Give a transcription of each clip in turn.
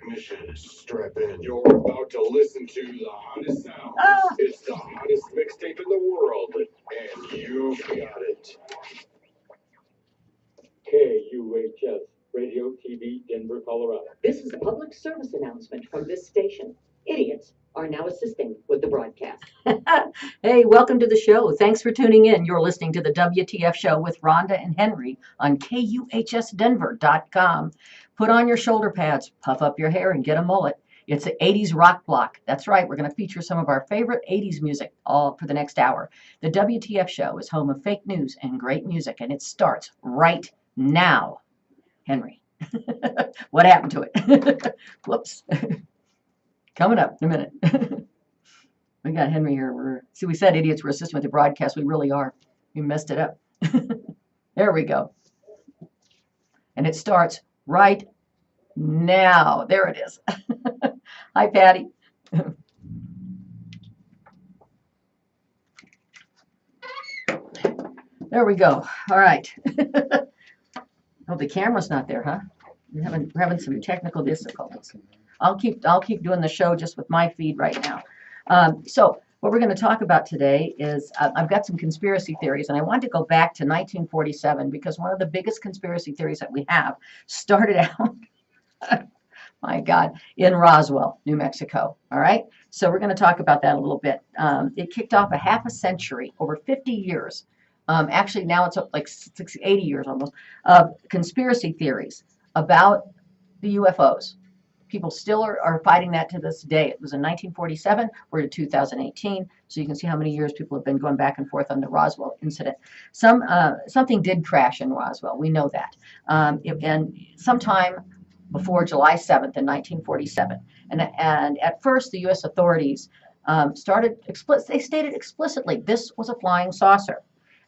technician, strap in. You're about to listen to the hottest sound. It's the hottest mixtape in the world, and you got it. KUHS, Radio TV, Denver, Colorado. This is a public service announcement from this station. Idiots are now assisting with the broadcast. Hey, welcome to the show. Thanks for tuning in. You're listening to the WTF show with Rhonda and Henry on KUHSdenver.com. Put on your shoulder pads, puff up your hair, and get a mullet. It's an 80s rock block. That's right. We're going to feature some of our favorite 80s music all for the next hour. The WTF show is home of fake news and great music, and it starts right now. Henry, what happened to it? Whoops. Coming up in a minute. We got Henry here. We said idiots were assisting with the broadcast. We really are. We messed it up. There we go. And it starts right now. There it is. Hi, Patty. There we go. All right. Oh, the camera's not there, huh? We're having some technical difficulties. I'll keep doing the show just with my feed right now. So what we're going to talk about today is I've got some conspiracy theories, and I wanted to go back to 1947 because one of the biggest conspiracy theories that we have started out, my God, in Roswell, New Mexico. All right, so we're going to talk about that a little bit. It kicked off a half a century, over 50 years. Actually, now it's like 80 years almost of conspiracy theories about the UFOs. People still are fighting that to this day. It was in 1947. We're in 2018, so you can see how many years people have been going back and forth on the Roswell incident. Something did crash in Roswell. We know that. And sometime before July 7th in 1947. And at first, the U.S. authorities they stated explicitly this was a flying saucer.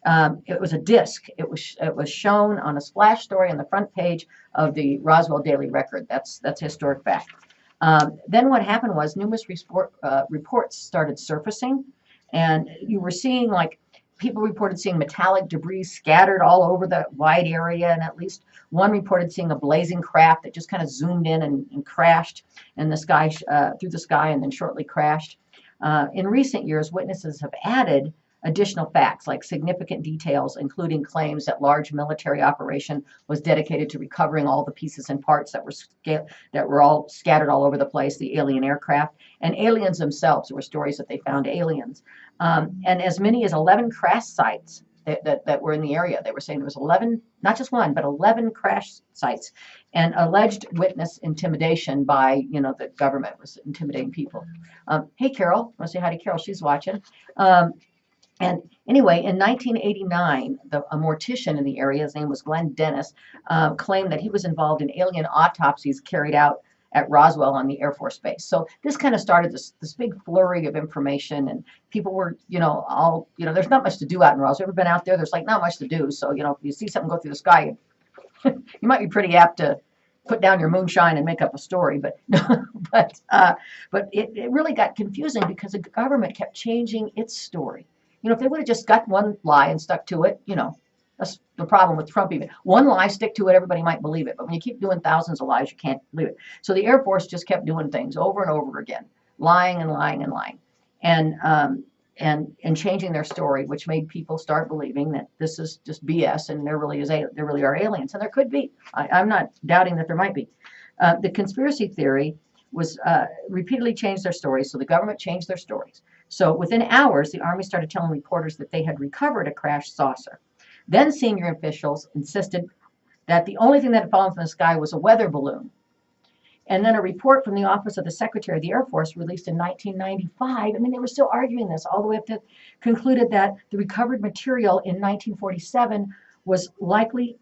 It was a disc. It was shown on a splash story on the front page of the Roswell Daily Record. That's historic fact. Then what happened was numerous reports started surfacing, and you were seeing, like, people reported seeing metallic debris scattered all over the wide area, and at least one reported seeing a blazing craft that just kind of zoomed in and crashed in the sky through the sky and then shortly crashed. In recent years, witnesses have added additional facts like significant details, including claims that large military operation was dedicated to recovering all the pieces and parts that were all scattered all over the place, the alien aircraft, and aliens themselves. There were stories that they found aliens. And as many as 11 crash sites that were in the area. They were saying there was 11, not just one, but 11 crash sites, and alleged witness intimidation by, the government was intimidating people. Hey, Carol, I want to say hi to Carol. She's watching. And anyway, in 1989, a mortician in the area, his name was Glenn Dennis, claimed that he was involved in alien autopsies carried out at Roswell on the Air Force Base. So this kind of started this big flurry of information, and people were, there's not much to do out in Roswell. Ever been out there? There's like not much to do. So, if you see something go through the sky, you might be pretty apt to put down your moonshine and make up a story. But it really got confusing because the government kept changing its story. If they would have just got one lie and stuck to it, that's the problem with Trump even. One lie, stick to it, everybody might believe it. But when you keep doing thousands of lies, you can't believe it. So the Air Force just kept doing things over and over again, lying and lying and lying, and changing their story, which made people start believing that this is just BS and there really are aliens. And there could be. I'm not doubting that there might be. The conspiracy theory was repeatedly changed their stories, so the government changed their stories. So within hours, the Army started telling reporters that they had recovered a crashed saucer. Then senior officials insisted that the only thing that had fallen from the sky was a weather balloon. And then a report from the Office of the Secretary of the Air Force released in 1995, they were still arguing this all the way up to concluded that the recovered material in 1947 was likely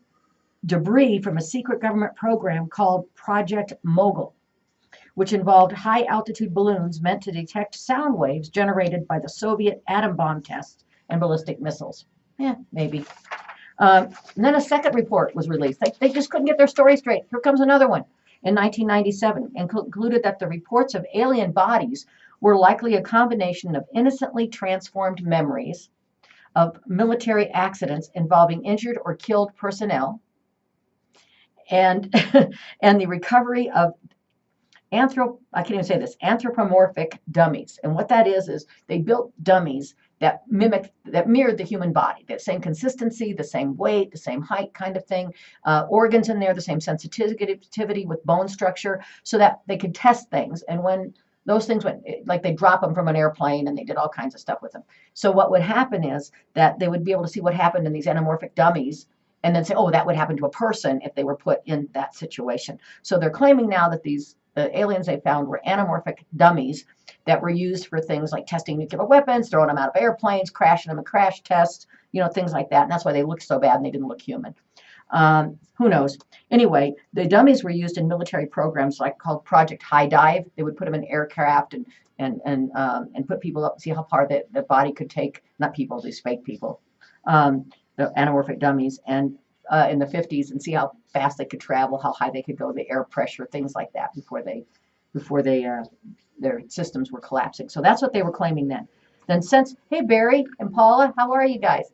debris from a secret government program called Project Mogul, which involved high-altitude balloons meant to detect sound waves generated by the Soviet atom bomb tests and ballistic missiles. Maybe. And then a second report was released. They just couldn't get their story straight. Here comes another one in 1997, and concluded that the reports of alien bodies were likely a combination of innocently transformed memories of military accidents involving injured or killed personnel, and and the recovery of I can't even say this, anthropomorphic dummies. And what that is they built dummies that mirrored the human body, the same consistency, the same weight, the same height kind of thing, organs in there, the same sensitivity with bone structure, so that they could test things. And when those things went, like they drop them from an airplane and they did all kinds of stuff with them. So what would happen is that they would be able to see what happened in these anamorphic dummies and then say, oh, that would happen to a person if they were put in that situation. So they're claiming now that these aliens they found were anamorphic dummies that were used for things like testing nuclear weapons, throwing them out of airplanes, crashing them in crash tests, things like that. And that's why they looked so bad and they didn't look human. Who knows? Anyway, the dummies were used in military programs like called Project High Dive. They would put them in aircraft and put people up, see how far the body could take, not people, these fake people, the anamorphic dummies, and in the 50s, and see how fast they could travel, how high they could go, the air pressure, things like that before their systems were collapsing. So that's what they were claiming then. Then hey, Barry and Paula, how are you guys?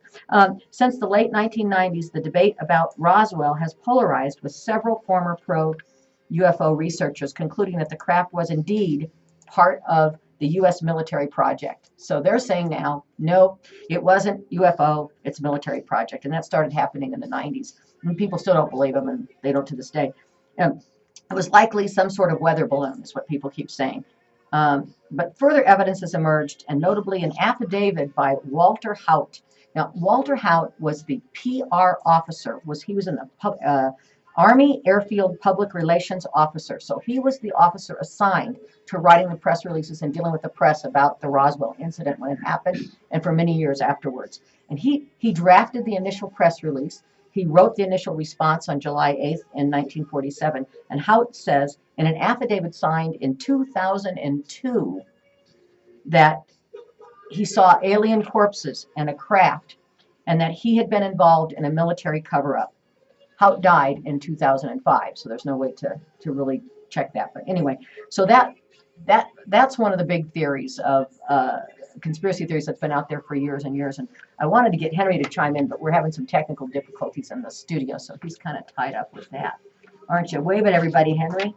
Since the late 1990s, the debate about Roswell has polarized, with several former pro-UFO researchers concluding that the craft was indeed part of the U.S. military project. So they're saying now, no, it wasn't UFO, it's a military project. And that started happening in the 90s. And people still don't believe them, and they don't to this day. It was likely some sort of weather balloon, is what people keep saying. But further evidence has emerged, and notably an affidavit by Walter Haut. Now, Walter Haut was the PR officer. He was in the Army Airfield Public Relations Officer. So he was the officer assigned to writing the press releases and dealing with the press about the Roswell incident when it happened and for many years afterwards. And he drafted the initial press release. He wrote the initial response on July 8th in 1947. And Haut says in an affidavit signed in 2002 that he saw alien corpses and a craft, and that he had been involved in a military cover-up. Haut died in 2005, so there's no way to really check that. But anyway, so that's one of the big theories of conspiracy theories that's been out there for years and years. And I wanted to get Henry to chime in, but we're having some technical difficulties in the studio, so he's kind of tied up with that. Aren't you? Wave at everybody, Henry.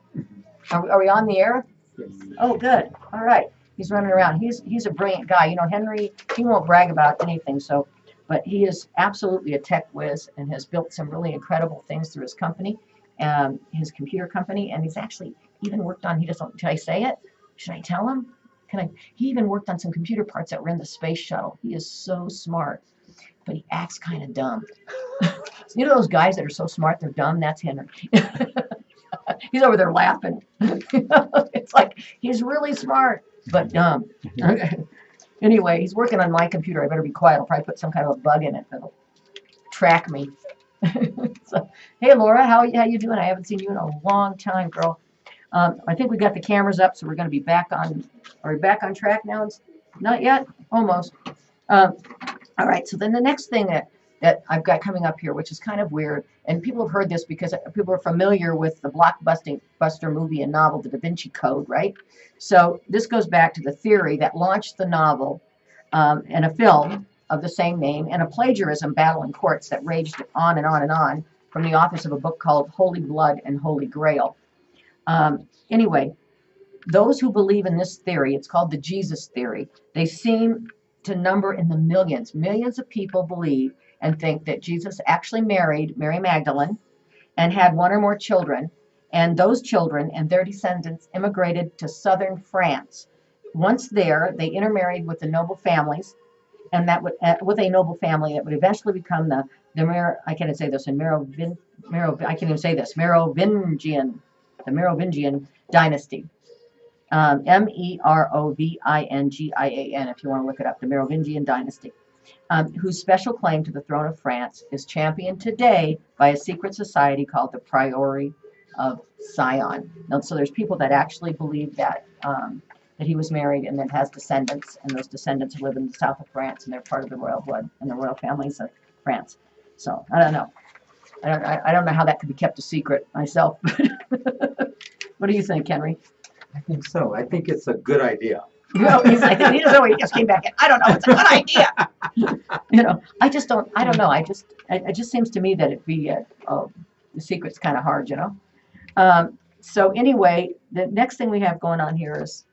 Are we on the air? Yes. Oh, good. All right. He's running around. He's a brilliant guy. Henry, he won't brag about anything, but he is absolutely a tech whiz and has built some really incredible things through his company, his computer company. And he's actually even worked on, should I say it? Should I tell him? He even worked on some computer parts that were in the space shuttle. He is so smart, but he acts kind of dumb. Those guys that are so smart, they're dumb? That's Henry. He's over there laughing. It's like, he's really smart, but dumb. Okay. Anyway, he's working on my computer. I better be quiet. I'll probably put some kind of a bug in it that'll track me. So, hey, Laura, how you doing? I haven't seen you in a long time, girl. I think we got the cameras up, so we're going to be back on. Are we back on track now? Not yet? Almost. All right, so then the next thing that I've got coming up here, which is kind of weird, and people have heard this because people are familiar with the blockbuster movie and novel, The Da Vinci Code, right? So this goes back to the theory that launched the novel and a film of the same name, and a plagiarism battle in courts that raged on and on and on from the authors of a book called Holy Blood and Holy Grail. Anyway, those who believe in this theory, it's called the Jesus theory, they seem to number in the millions. Millions of people believe and think that Jesus actually married Mary Magdalene and had one or more children, and those children and their descendants immigrated to southern France. Once there, they intermarried with the noble families, and that would with a noble family that would eventually become the Merovingian dynasty. Merovingian, if you want to look it up, the Merovingian dynasty, whose special claim to the throne of France is championed today by a secret society called the Priory of Sion. Now, so there's people that actually believe that that he was married and then has descendants, and those descendants live in the south of France, and they're part of the royal blood and the royal families of France. So I don't know. I don't know how that could be kept a secret myself. What do you think, Henry? I think so. I think it's a good idea. He doesn't know. He just came back in. I don't know. It's a good idea. I don't know. It just seems to me that it'd be the secret's kind of hard. So anyway, the next thing we have going on here is,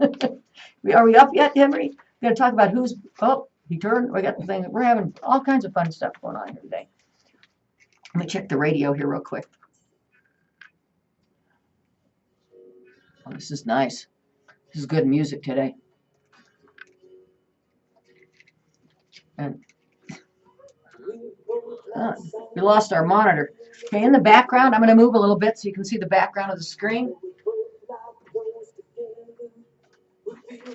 are we up yet, Henry? We're going to talk about who's, oh, he turned, we got the thing, we're having all kinds of fun stuff going on here today. Let me check the radio here real quick. Oh, this is nice. This is good music today. And we lost our monitor. Okay, in the background, I'm going to move a little bit so you can see the background of the screen.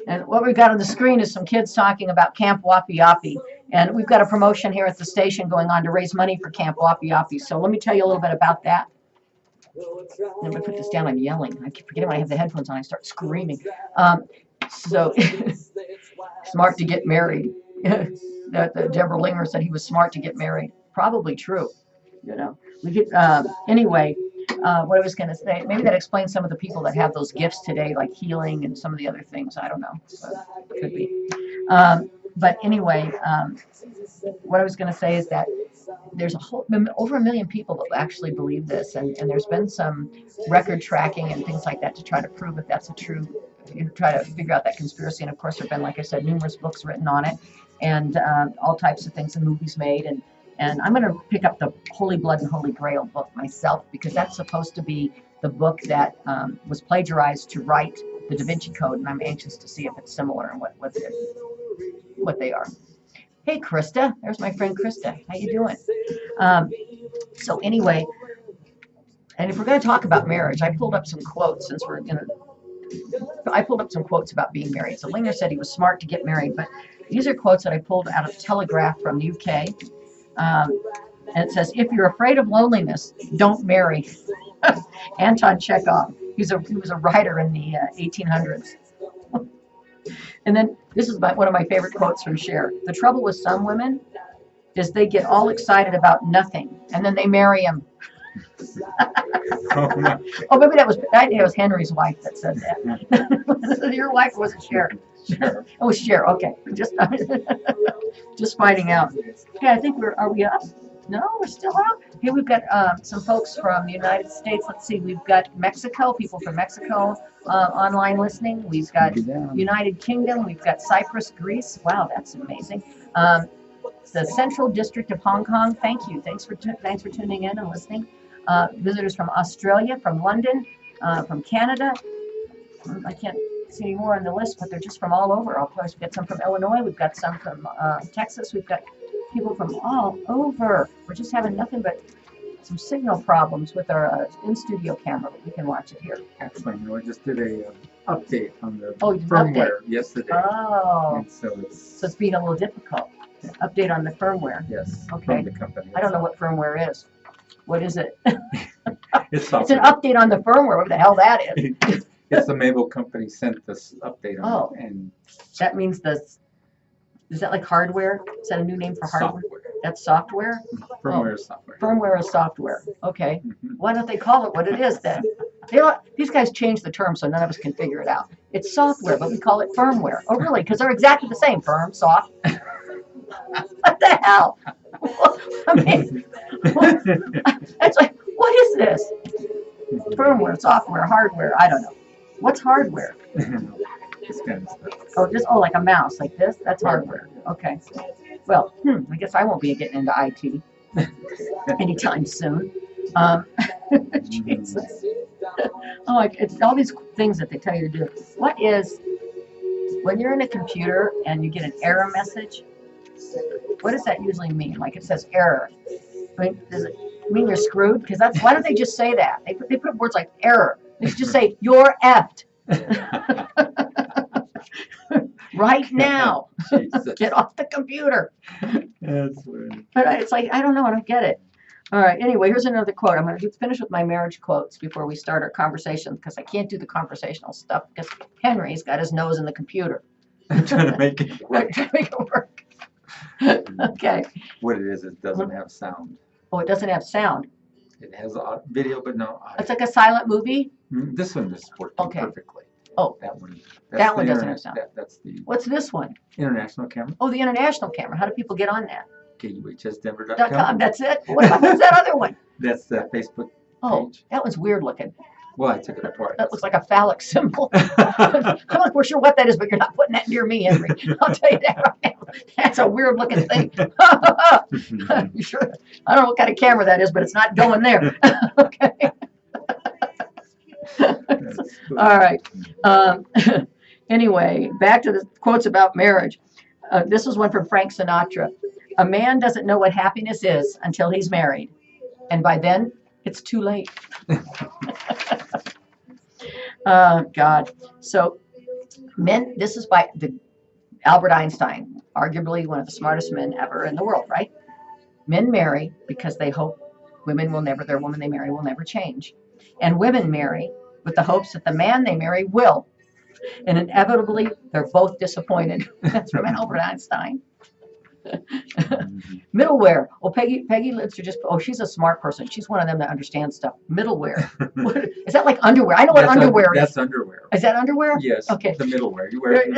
And what we've got on the screen is some kids talking about Camp Wapi Yapi. And we've got a promotion here at the station going on to raise money for Camp Wapi Yapi. So let me tell you a little bit about that. I'm going to put this down. I'm yelling. I keep forgetting when I have the headphones on. I start screaming. So smart to get married. That Deborah Linger said he was smart to get married. Probably true. You know, we get anyway. What I was going to say, maybe that explains some of the people that have those gifts today, like healing and some of the other things. I don't know, but could be. But anyway, what I was going to say is that there's over 1 million people that actually believe this, and there's been some record tracking and things like that to try to prove if that's a true, try to figure out that conspiracy. And of course, there've been, like I said, numerous books written on it, and all types of things and movies made. And I'm going to pick up the Holy Blood and Holy Grail book myself, because that's supposed to be the book that was plagiarized to write the Da Vinci Code, and I'm anxious to see if it's similar and what they are. Hey, Krista. There's my friend Krista. How you doing? So anyway, and if we're going to talk about marriage, I pulled up some quotes since we're going to. I pulled up some quotes about being married. So Linger said he was smart to get married, but these are quotes that I pulled out of Telegraph from the UK. And it says, if you're afraid of loneliness, don't marry. Anton Chekhov. He was a writer in the 1800s. And then this is one of my favorite quotes from Cher. The trouble with some women is they get all excited about nothing, and then they marry him. Oh, maybe I think it was Henry's wife that said that. Your wife, or was it Cher? Cher. Oh, Cher. Okay, just finding out. Okay, I think are we up? No, we're still up. Here we've got some folks from the United States. Let's see, we've got Mexico, people from Mexico online listening. We've got United Kingdom. We've got Cyprus, Greece. Wow, that's amazing. The Central District of Hong Kong. Thank you. Thanks for tuning in and listening. Visitors from Australia, from London, from Canada. I can't see any more on the list, but they're just from all over. Of course, we've got some from Illinois. We've got some from Texas. We've got people from all over. We're just having nothing but some signal problems with our in-studio camera, but we can watch it here. Actually, we just did a update on the firmware firmware yesterday. Oh, and so it's being a little difficult. Update on the firmware. Yes. Okay. From the company. I don't know what firmware is. What is it? It's It's an update on the firmware. What the hell that is? It's the Mabel company sent this update on Oh. it, and That means is that like hardware? Is that a new name for hardware? software. That's software? Firmware is software. Firmware is software. Okay. Mhm. Why don't they call it what it is then? These guys changed the term so none of us can figure it out. It's software, but we call it firmware. Oh, really? Because they're exactly the same. Firm, soft. What the hell? I mean, it's like, what is this? Firmware, software, hardware. I don't know. What's hardware? This kind of stuff. Oh, like a mouse, like this? That's hardware. Okay. Well, I guess I won't be getting into IT anytime soon. Jesus. Oh, it's all these things that they tell you to do. What is, when you're in a computer and you get an error message, what does that usually mean? Like it says error. I mean, does it mean you're screwed? Because why don't they just say that? They put words like error. They should just say, you're effed. Right now. Get off the computer. That's weird. But it's like, I don't know. I don't get it. All right. Anyway, here's another quote. I'm going to finish with my marriage quotes before we start our conversation, because I can't do the conversational stuff because Henry's got his nose in the computer. I'm trying to make it work. Trying to make it work. Okay. What it is, it doesn't have sound. Oh, it doesn't have sound. It has video, but no audio. It's like a silent movie. This one is working Okay. perfectly. Oh. That one. That one doesn't have sound. That's the What's this one? international camera. Oh, the international camera. How do people get on that? KUHSdenver.com. .com. That's it. What's that other one? That's the Facebook Oh, page. that one's weird looking. Well, I took it apart. That looks like a phallic symbol. I'm not quite sure what that is, but you're not putting that near me, Henry. I'll tell you that right now. That's a weird looking thing. You sure? I don't know what kind of camera that is, but it's not going there. Okay. All right. Anyway, back to the quotes about marriage. This was one from Frank Sinatra. A man doesn't know what happiness is until he's married. And by then, it's too late. God. So, men, this is by Albert Einstein, arguably one of the smartest men ever in the world, right? Men marry because they hope their woman they marry will never change. And women marry with the hopes that the man they marry will. And inevitably, they're both disappointed. That's from Albert Einstein. Middleware. Well, Peggy Litzer she's a smart person. She's one of them that understands stuff. Middleware. Is that like underwear? I know what underwear is. That's underwear. Is that underwear? Yes. Okay. The middleware. You wear it.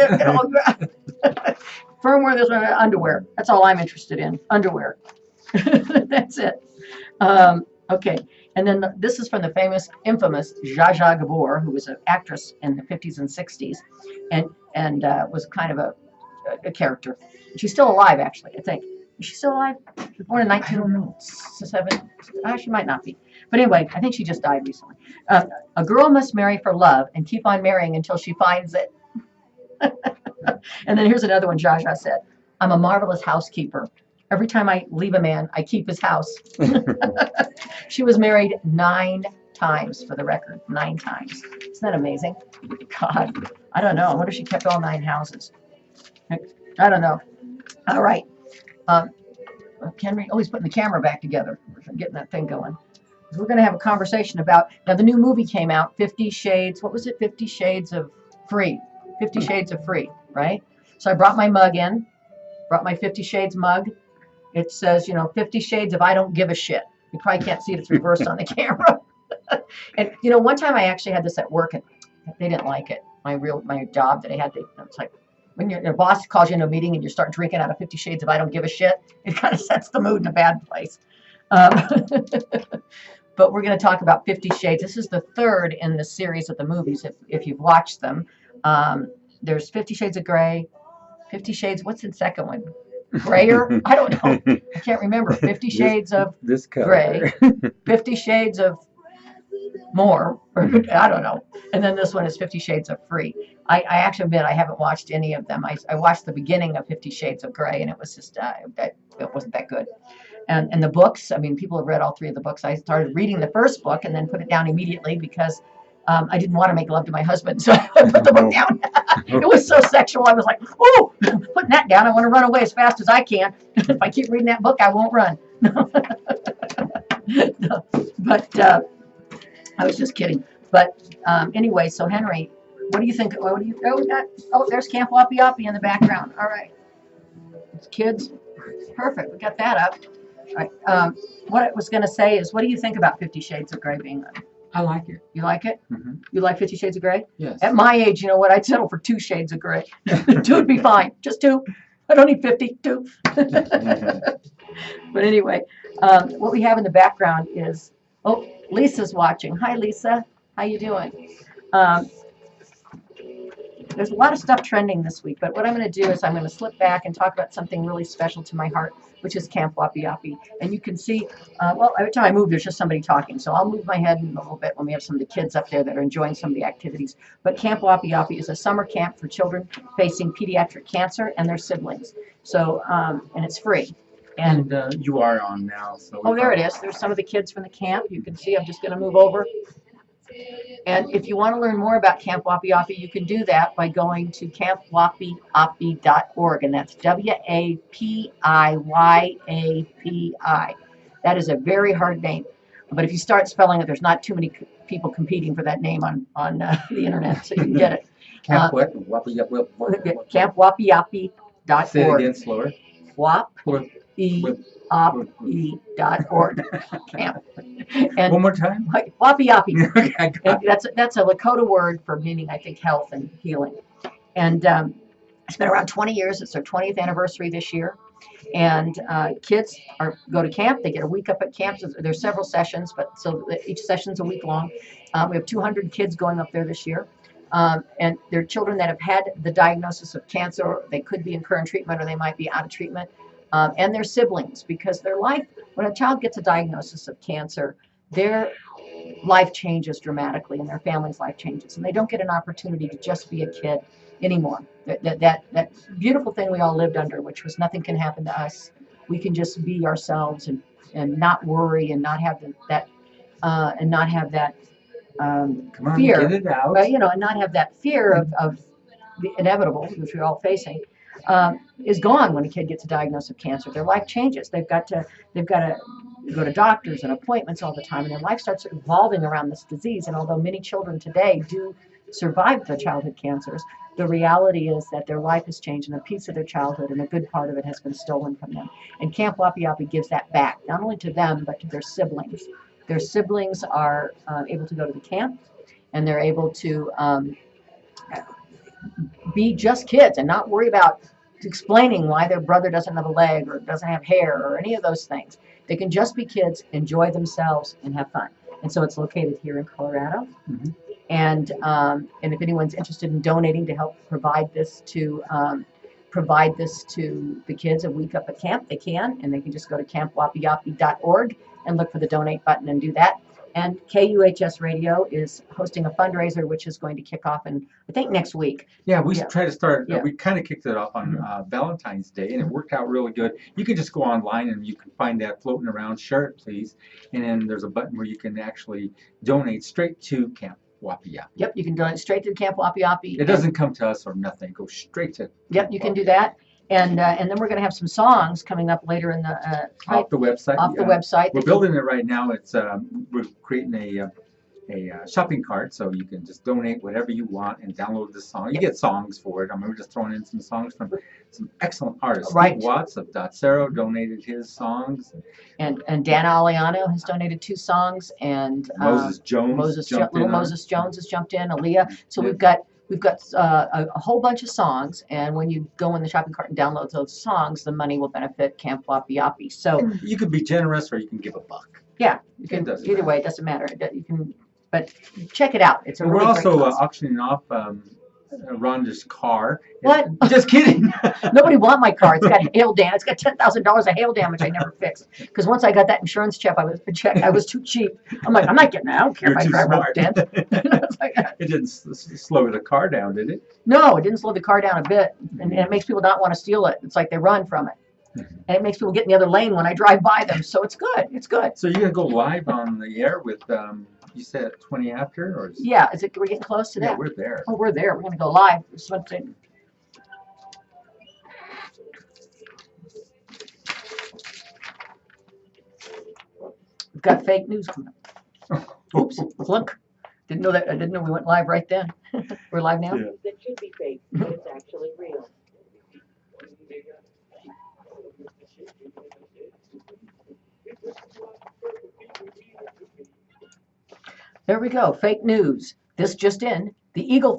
Firmware, this one, underwear. That's all I'm interested in. Underwear. That's it. Okay. And then this is from the infamous Zsa Zsa Gabor, who was an actress in the 50s and 60s and was kind of a character. She's still alive, actually, I think. Is she still alive? She was born in 1907. She might not be. But anyway, I think she just died recently. A girl must marry for love and keep on marrying until she finds it. And then here's another one Zsa Zsa said. I'm a marvelous housekeeper. Every time I leave a man, I keep his house. She was married 9 times, for the record. 9 times. Isn't that amazing? God, I don't know. I wonder if she kept all 9 houses. I don't know. All right. Henry, he's putting the camera back together. We're getting that thing going. We're going to have a conversation about, now the new movie came out, 50 Shades, what was it? 50 Shades of Free. 50 Shades of Free, right? So I brought my mug in, brought my 50 Shades mug. It says, 50 Shades of I don't give a shit. You probably can't see it. It's reversed on the camera. And, one time I actually had this at work and they didn't like it. My job that I had, it's like, when your boss calls you into a meeting and you start drinking out of 50 Shades of I don't give a shit, it kind of sets the mood in a bad place. But we're going to talk about 50 Shades. This is the third in the series of the movies, if you've watched them. There's 50 Shades of Grey, 50 Shades, what's the second one? Grayer? I don't know. I can't remember. 50 Shades of Grey, 50 Shades of more, I don't know. And then this one is 50 Shades of Free. I actually admit I haven't watched any of them. I watched the beginning of 50 Shades of Grey, and it was just, it wasn't that good. And the books, people have read all 3 of the books. I started reading the first book and then put it down immediately because I didn't want to make love to my husband, so I put the book down. It was so sexual. I was like, oh, putting that down. I want to run away as fast as I can. If I keep reading that book, I won't run. But I was just kidding. But anyway, so Henry, what do you think? There's Camp Wappy Oppy in the background. All right. It's kids. Perfect. We got that up. All right. What I was going to say is, what do you think about 50 Shades of Grey being on? I like it. You like it? Mm-hmm. You like 50 Shades of Grey? Yes. At my age, you know what? I'd settle for 2 shades of gray. 2 would be fine. Just 2. I don't need 50. 2. But anyway, what we have in the background is, Lisa's watching. Hi, Lisa. How you doing? There's a lot of stuff trending this week, but what I'm going to do is I'm going to slip back and talk about something really special to my heart, which is Camp Wappy Oppy. And you can see, every time I move, there's just somebody talking. So I'll move my head in a little bit when we have some of the kids up there that are enjoying some of the activities. But Camp Wappy Oppy is a summer camp for children facing pediatric cancer and their siblings. So, and it's free. And you are on now. So there it is. There's some of the kids from the camp. You can see I'm just going to move over. And if you want to learn more about Camp Wappy Oppy, you can do that by going to campwappyoppy.org, and that's WAPIYAPI. That is a very hard name. But if you start spelling it, there's not too many people competing for that name on the internet, so you can get it. Campwappyoppy.org. Say it again slower. WAPIOppy.org. Camp. And one more time. Wappy Oppy. That's a Lakota word for meaning, I think, health and healing. And it's been around 20 years. It's their 20th anniversary this year. And kids go to camp. They get a week up at camp. So there's several sessions, but so each session's a week long. We have 200 kids going up there this year. And they're children that have had the diagnosis of cancer. They could be in current treatment or they might be out of treatment. And their siblings, because their life, when a child gets a diagnosis of cancer, their life changes dramatically and their family's life changes. And they don't get an opportunity to just be a kid anymore. That beautiful thing we all lived under, which was nothing can happen to us. We can just be ourselves and not worry and not have that Come on, fear, get it out. but and not have that fear of the inevitable, which we're all facing, is gone when a kid gets a diagnosis of cancer. Their life changes. They've got to go to doctors and appointments all the time, and their life starts evolving around this disease. And although many children today do survive the childhood cancers, the reality is that their life has changed, and a piece of their childhood and a good part of it has been stolen from them. And Camp Wapi gives that back, not only to them, but to their siblings. Their siblings are able to go to the camp, and they're able to be just kids and not worry about explaining why their brother doesn't have a leg or doesn't have hair or any of those things. They can just be kids, enjoy themselves, and have fun. And so it's located here in Colorado. Mhm. And if anyone's interested in donating to help provide this to the kids a week up at camp, they can, and they can just go to campwapiapi.org and look for the donate button and do that. And KUHS Radio is hosting a fundraiser, which is going to kick off in, I think, next week. Yeah, we Yeah. try to start. Yeah. We kind of kicked it off on Valentine's Day, and it worked out really good. You can just go online and you can find that floating around. Share it, please. And then there's a button where you can actually donate straight to Camp Wapi. Yep, you can donate straight to Camp Wapi. It doesn't come to us or nothing. It goes straight to. Yep, you can do that. And then we're going to have some songs coming up later in the Off the website. off the website. We're building it right now. It's we're creating a shopping cart, so you can just donate whatever you want and download the song. You get songs for it. I mean, we're just throwing in some songs from some excellent artists. Right. Steve Watts of Dotsero donated his songs. And Dan Aliano has donated 2 songs, and Moses Jones jumped in on it. Moses Jones has jumped in. Aaliyah. So we've got a whole bunch of songs, and when you go in the shopping cart and download those songs, the money will benefit Camp Wapi. So You can be generous or you can give $1. yeah, you can, doesn't either matter. way, it doesn't matter. You can, but check it out. It's a And really we're great also cause. auctioning off Ronda's car. What? Just kidding. Nobody want my car. It's got hail damage. It's got $10,000 of hail damage I never fixed. Because once I got that insurance check, I was too cheap. I'm like, I'm not getting that. I don't care You're if I too drive around smart. with dent. It's like, It didn't slow the car down, did it? no, it didn't slow the car down a bit, and it makes people not want to steal it. It's like they run from it, and it makes people get in the other lane when I drive by them. So it's good. It's good. So you're gonna go live on the air with you said 20 after or Yeah, we're getting close to yeah, that. we're there. Oh, we're there. We're gonna go live. We've got fake news coming up. Oops, flunk. Didn't know that. I didn't know we went live right then. We're live now. Yeah. That should be fake, but it's actually real. There we go. Fake news. This just in. The Eagles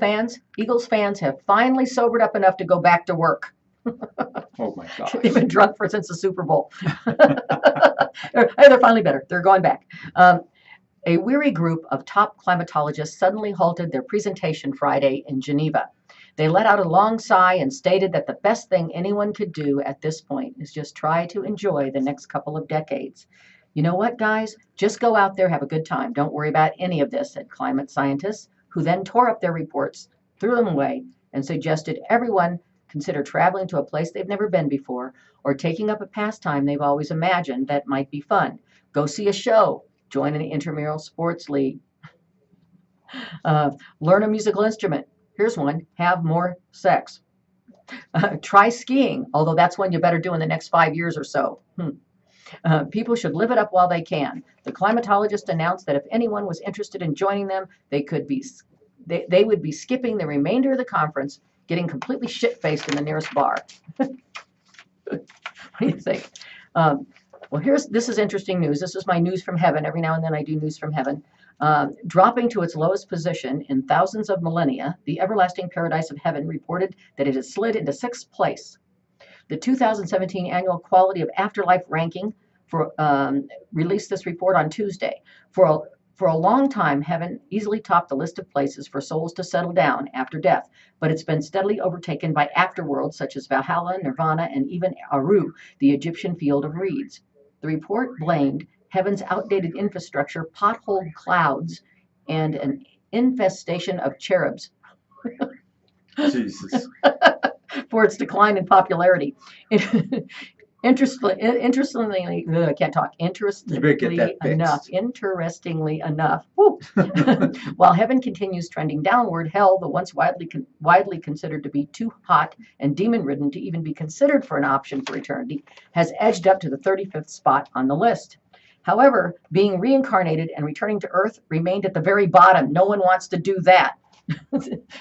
fans have finally sobered up enough to go back to work. Oh my gosh. They've been drunk since the Super Bowl. They're finally better. They're going back. A weary group of top climatologists suddenly halted their presentation Friday in Geneva. They let out a long sigh and stated that the best thing anyone could do at this point is just try to enjoy the next couple of decades. You know what, guys? Just go out there, have a good time. Don't worry about any of this, said climate scientists, who then tore up their reports, threw them away, and suggested everyone consider traveling to a place they've never been before or taking up a pastime they've always imagined that might be fun. Go see a show. Join an intramural sports league. Learn a musical instrument. Here's one. Have more sex. Try skiing, although that's one you better do in the next 5 years or so. People should live it up while they can. The climatologist announced that if anyone was interested in joining them, they would be skipping the remainder of the conference, getting completely shit-faced in the nearest bar. What do you think? Well, this is interesting news. This is my news from heaven. Every now and then I do news from heaven. Dropping to its lowest position in thousands of millennia, the everlasting paradise of heaven reported that it has slid into 6th place. The 2017 Annual Quality of Afterlife Ranking released this report on Tuesday. For a long time, heaven easily topped the list of places for souls to settle down after death, but it's been steadily overtaken by afterworlds such as Valhalla, Nirvana, and even Aru, the Egyptian field of reeds. The report blamed heaven's outdated infrastructure, potholed clouds, and an infestation of cherubs Jesus. for its decline in popularity. Interestingly, I can't talk. You better get that fixed. Interestingly enough, whew, while heaven continues trending downward, hell, the once widely considered to be too hot and demon-ridden to even be considered for an option for eternity, has edged up to the 35th spot on the list. However, being reincarnated and returning to Earth remained at the very bottom. No one wants to do that.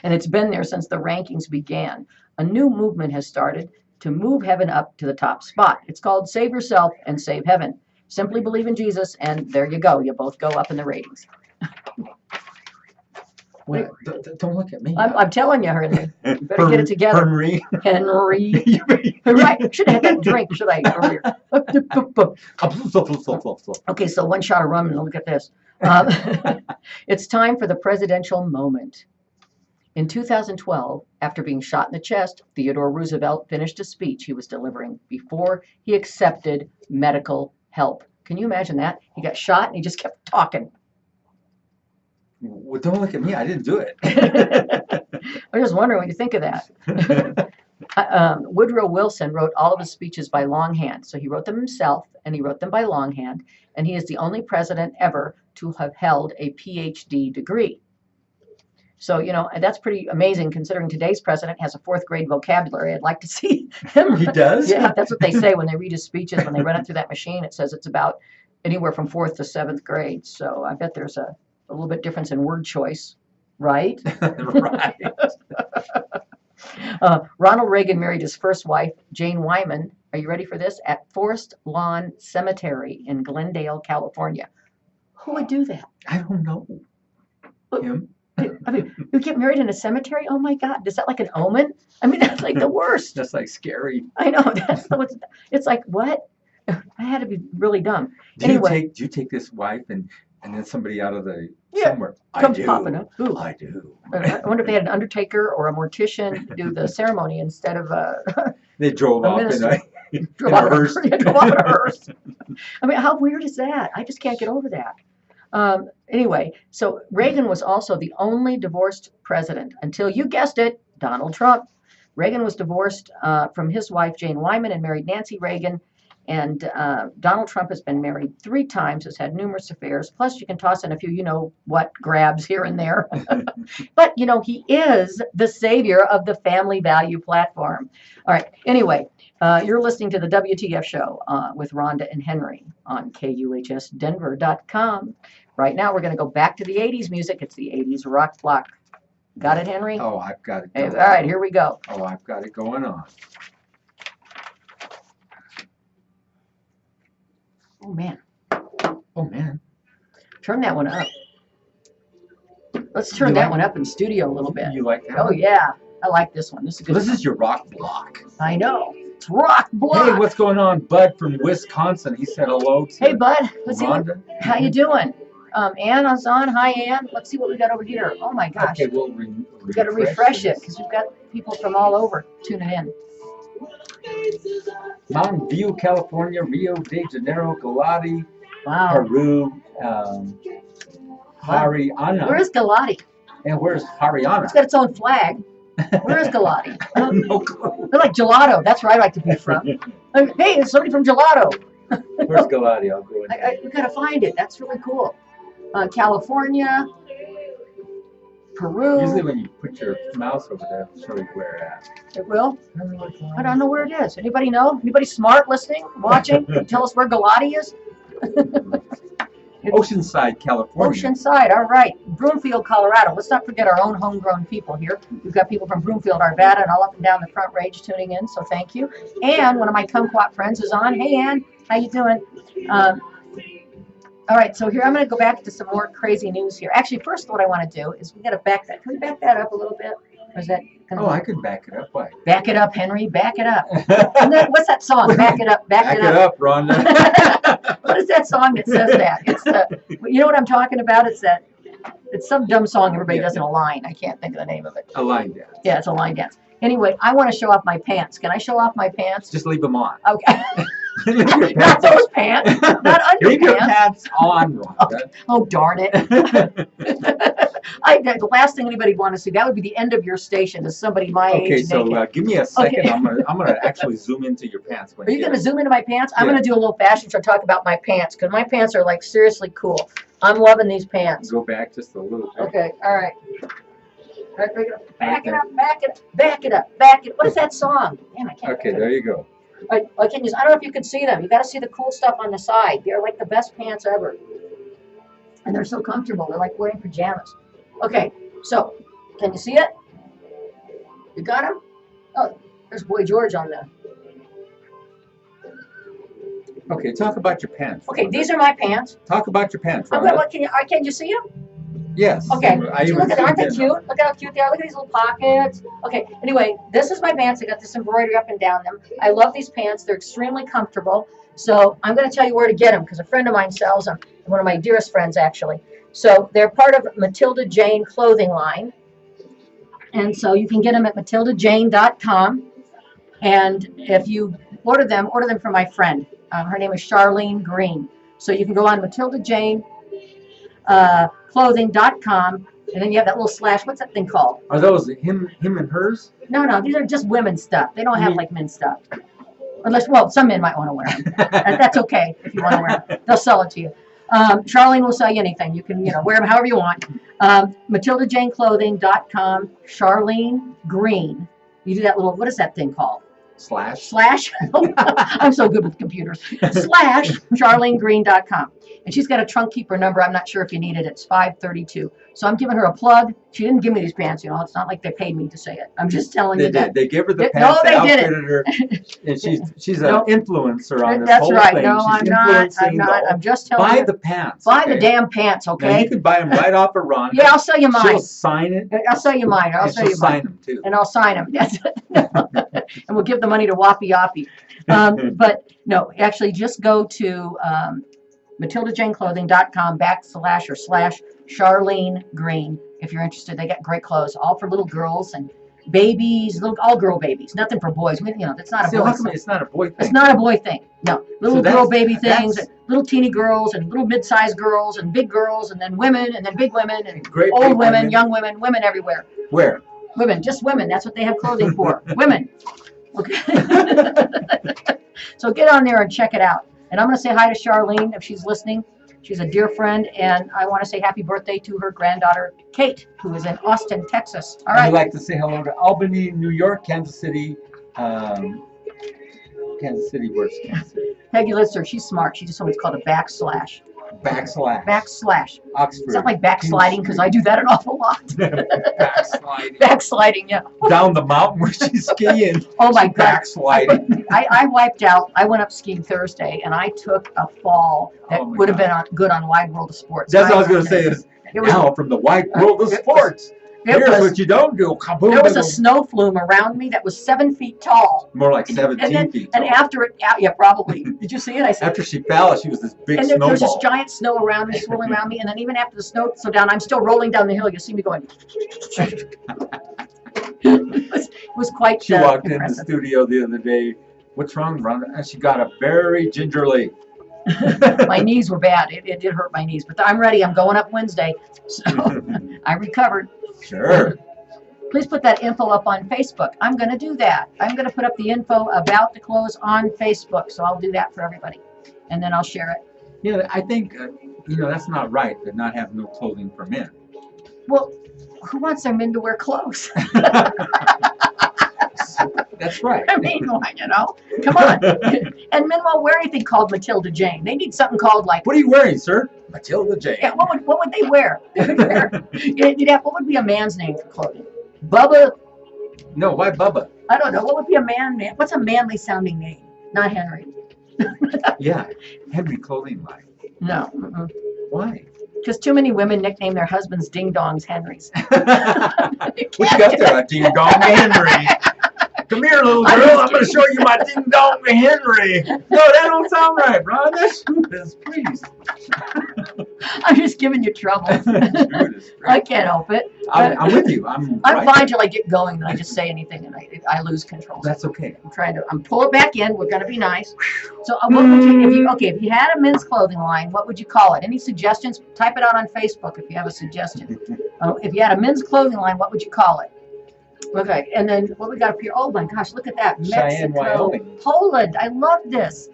And it's been there since the rankings began. A new movement has started to move heaven up to the top spot. It's called Save Yourself and Save Heaven. Simply believe in Jesus, and there you go. You both go up in the ratings. Well, don't look at me. I'm telling you, Henry. You better get it together. Henry. Henry. Right. Should have had that drink, should I, earlier? Okay, so one shot of rum, and look at this. It's time for the presidential moment. In 2012, after being shot in the chest, Theodore Roosevelt finished a speech he was delivering before he accepted medical help. Can you imagine that? He got shot and he just kept talking. Well, don't look at me. I didn't do it. I'm just wondering what you think of that. Woodrow Wilson wrote all of his speeches by longhand. So he wrote them himself and he wrote them by longhand. And he is the only president ever to have held a PhD degree. So, you know, that's pretty amazing considering today's president has a fourth grade vocabulary. I'd like to see him. He does? Yeah, that's what they say when they read his speeches. When they run it through that machine, it says it's about anywhere from fourth to seventh grade. So I bet there's a little bit difference in word choice, right? Right. Ronald Reagan married his first wife, Jane Wyman. Are you ready for this? At Forest Lawn Cemetery in Glendale, California. Who would do that? I don't know. Him? I mean, you get married in a cemetery? Oh my God, is that like an omen? I mean, that's like the worst. That's like scary. I know. It's like, what? I had to be really dumb. Do you take this wife and then somebody out of the somewhere? Comes popping up. Ooh. I do. I wonder if they had an undertaker or a mortician do the ceremony instead of They drove off in a hearse. Drove off in a hearse. I mean, how weird is that? I just can't get over that. Anyway, so Reagan was also the only divorced president until, you guessed it, Donald Trump. Reagan was divorced from his wife, Jane Wyman, and married Nancy Reagan. And Donald Trump has been married 3 times, has had numerous affairs. Plus, you can toss in a few, you know what, grabs here and there. But, you know, he is the savior of the family value platform. All right. Anyway, you're listening to the WTF show with Rhonda and Henry on KUHSdenver.com. Right now, we're going to go back to the 80s music. It's the 80s rock block. Got it, Henry? Oh, I've got it. All right, here we go. Oh, I've got it going on. Oh, man. Oh, man. Turn that one up. Let's turn that one up in studio a little bit. You like that? Oh, yeah. I like this one. This is a good. This is your rock block. I know. It's rock block. Hey, what's going on? Bud from Wisconsin. He said hello to Hey, Bud. Let's see Ronda. how you doing? Anna's on. Hi, Ann. Let's see what we got over here. Oh, my gosh. Okay, we'll We've got to refresh it because we've got people from all over tuning in. Mountain View, California, Rio de Janeiro, Galati, Wow. Peru, Haryana. Where's Galati? And where's Haryana? It's got its own flag. Where is Galati? No clue. They're like gelato. That's where I like to be from. Hey, there's somebody from gelato. Where's Galati? I'll go in. We gotta find it. That's really cool. California, Peru. Usually when you put your mouse over there, it'll show you where it's at. It will. I don't know where it is. Anybody know? Anybody smart listening, watching? Tell us where Galati is. Oceanside, California. Oceanside. All right. Broomfield, Colorado. Let's not forget our own homegrown people here. We've got people from Broomfield, Arvada, and all up and down the Front Range tuning in. So thank you. And one of my kumquat friends is on. Hey, Ann. How you doing? All right, so here I'm going to go back to some more crazy news here. Actually, first what I want to do is we got to back that. Can we back that up a little bit? Or is that Oh, I can back it up. Why? Back it up, Henry. Back it up. And then, what's that song? Back it up. Back it up, Rhonda. What is that song that says that? It's you know what I'm talking about? It's some dumb song everybody does in a line. I can't think of the name of it. A line dance. Yeah, it's a line dance. Anyway, I want to show off my pants. Can I show off my pants? Just leave them on. Okay. Leave your Not pants on. those pants. Not Leave your underpants. pants on, Rhonda. Oh, darn it. The last thing anybody would want to see, that would be the end of your station, is somebody my Okay, age so naked. give me a second. Okay. I'm gonna actually zoom into your pants. When Are you get going to it. zoom into my pants? I'm Yeah. going to do a little fashion show, talk about my pants, because my pants are like seriously cool. I'm loving these pants. Go back just a little bit. Okay, all right. All right, bring it up. Back it up, back it up, back it up, back it up. What is that song? Damn, I can't. Okay, there you go. I don't know if you can see them. You got to see the cool stuff on the side. They're like the best pants ever. And they're so comfortable. They're like wearing pajamas. Okay, so can you see it? You got them? Oh, there's Boy George on the. Okay, talk about your pants. Okay, Rhonda. these are my pants. Talk about your pants, I'm gonna Rhonda. look. Can you see them? Yes. Okay. I See, even look at aren't they zoomed in cute? on it. Look at how cute they are. Look at these little pockets. Okay. Anyway, this is my pants. I got this embroidery up and down them. I love these pants. They're extremely comfortable. So I'm going to tell you where to get them because a friend of mine sells them. One of my dearest friends, actually. So they're part of Matilda Jane clothing line. And so you can get them at matildajane.com. And if you order them from my friend. Her name is Charlene Green. So you can go on matildajane.clothing.com. And then you have that little slash. What's that thing called? Are those him and hers? No, these are just women's stuff. They don't have like men's stuff. Unless, well, some men might want to wear them. That's okay if you want to wear them. They'll sell it to you. Charlene will sell you anything. You can, wear them however you want. MatildaJaneClothing.com. Charlene Green. You do that little, what is that thing called? Slash. I'm so good with computers. Slash CharleneGreen.com. And she's got a trunk keeper number. I'm not sure if you need it. It's 532. So I'm giving her a plug. She didn't give me these pants. It's not like they paid me to say it. I'm just telling you that. They give her the No, pants. they outfitted her, and she's an Nope. influencer on this That's whole right. thing. No, She's I'm not. influencing the whole- I'm just telling Buy you. the pants. Buy okay? the damn pants, Now, okay? you can buy them right off of Ronda. Yeah, I'll sell you mine. She'll sign it. I'll sell you mine. I'll and sell she'll you mine. sign them too. And I'll sign them. Yes. And we'll give the money to Wappy Yappy. But no, actually just go to MatildaJaneClothing.com / Charlene Green if you're interested. They got great clothes, all for little girls and babies, all girl babies. Nothing for boys. It's not a See, boy how come thing. it's not a boy thing? It's not a boy thing. No, little So girl baby things, that's- and little teeny girls, and little mid-sized girls, and big girls, and then women, and then big women, and Great old big women, young women, women everywhere. Where? Women, just women. That's what they have clothing for. Women. Okay. So get on there and check it out. And I'm going to say hi to Charlene if she's listening. She's a dear friend, and I want to say happy birthday to her granddaughter, Kate, who is in Austin, Texas. All I'd right. like to say hello to Albany, New York, Kansas City. Kansas City, where's Kansas City? Peggy Litzer, she's smart. She just told me it's called a backslash. Backslash. It's Oxford. not like backsliding because I do that an awful lot. Backsliding. Backsliding, yeah. Down the mountain where she's skiing. Oh my She's God. Backsliding. I wiped out. I went up skiing Thursday, and I took a fall that Oh my would have God. been good on Wide World of Sports. That's what I was going to say is, It was, now from the wide world of it was- sports, it here's was, what you don't do. Kaboom, there was a boom. snow flume around me that was 7 feet tall. More like 17 And then, feet and tall. after it, yeah, probably. Did you see it? I said, After she fell, she was this big and there was this snowball. giant snow around me, swirling around me, and then even after the snow so down, I'm still rolling down the hill. You see me going. It was quite She walked in the impressive. studio the other day. What's wrong, Ronda? And she got up very gingerly. My knees were bad. It did hurt my knees, but I'm ready. I'm going up Wednesday, so I recovered. Sure. Please put that info up on Facebook. I'm going to do that. I'm going to put up the info about the clothes on Facebook, so I'll do that for everybody, and then I'll share it. Yeah, I think, that's not right to not have no clothing for men. Well, who wants their men to wear clothes? That's right. I mean, why, come on. And men won't wear anything called Matilda Jane. They need something called like, What are you wearing, sir? Matilda Jane. yeah, what would they wear? What would be a man's name for clothing? Bubba? No, why Bubba? I don't know. What would be a what's a manly sounding name? Not Henry. Yeah, Henry Clothing Line. No. Mm-mm. Why? Because too many women nickname their husbands ding dongs Henrys. What you got there? A ding dong Henry. Come here, little I'm girl. just I'm going to show you my ding dong Henry. No, that don't sound right, Rhonda. Judas, please. I'm just giving you trouble. Judas, I can't help it. I'm with you. I'm I'm right. fine till I get going, then I just say anything and I lose control. That's okay. I'm pull it back in. We're gonna be nice. So what would you, if you had a men's clothing line, what would you call it? Any suggestions? Type it out on Facebook if you have a suggestion. If you had a men's clothing line, what would you call it? Okay, and then what we got up here? Oh my gosh, look at that. Cheyenne, Mexico, Wyoming. Poland. I love this.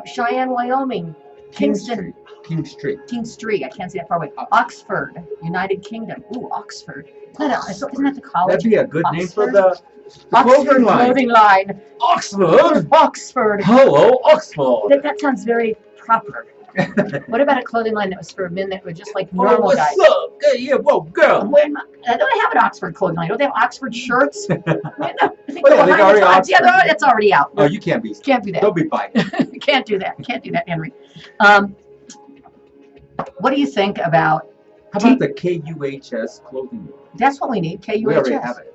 Cheyenne, Wyoming. Kingston. King Street. King Street. I can't see that far away. Oxford, United Kingdom. Ooh, Oxford. Isn't that the college? That'd be a good name for Oxford? the Oxford clothing line. clothing line. Oxford. Oxford. Hello, Oxford. That sounds very proper. What about a clothing line that was for men that were just like Oh, normal what's guys? up? Yeah, whoa, girl. Don't they have an Oxford clothing line? Don't they have Oxford shirts? I think Oh, yeah, they already yeah, that's already out. Oh, you can't be. Can't do that. Don't be biting. Can't do that. Can't do that, Henry. What do you think about? How about the KUHS clothing? That's what we need. KUHS. We already have it.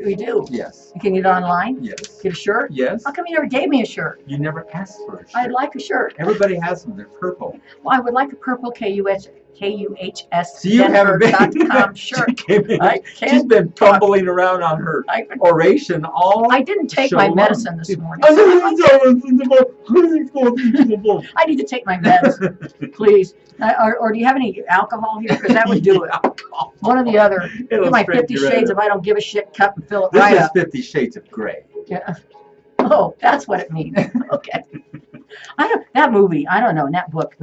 We do. Yes. You can get it online. Yes. Get a shirt. Yes. How come you never gave me a shirt? You never asked for a shirt. I'd like a shirt. Everybody has them. They're purple. Well, I would like a purple KUHS So you haven't Denver.com been. shirt. She's Can't been fumbling around on her oration all. I didn't take show my long. medicine this morning. I need to take my meds, please. Or do you have any alcohol here? Because that would do it. One or the other. Get my 50 Shades of I Don't Give a Shit cup and fill it This right is up. 50 Shades of Grey. Yeah. Oh, that's what it means. Okay. That movie, I don't know, in that book.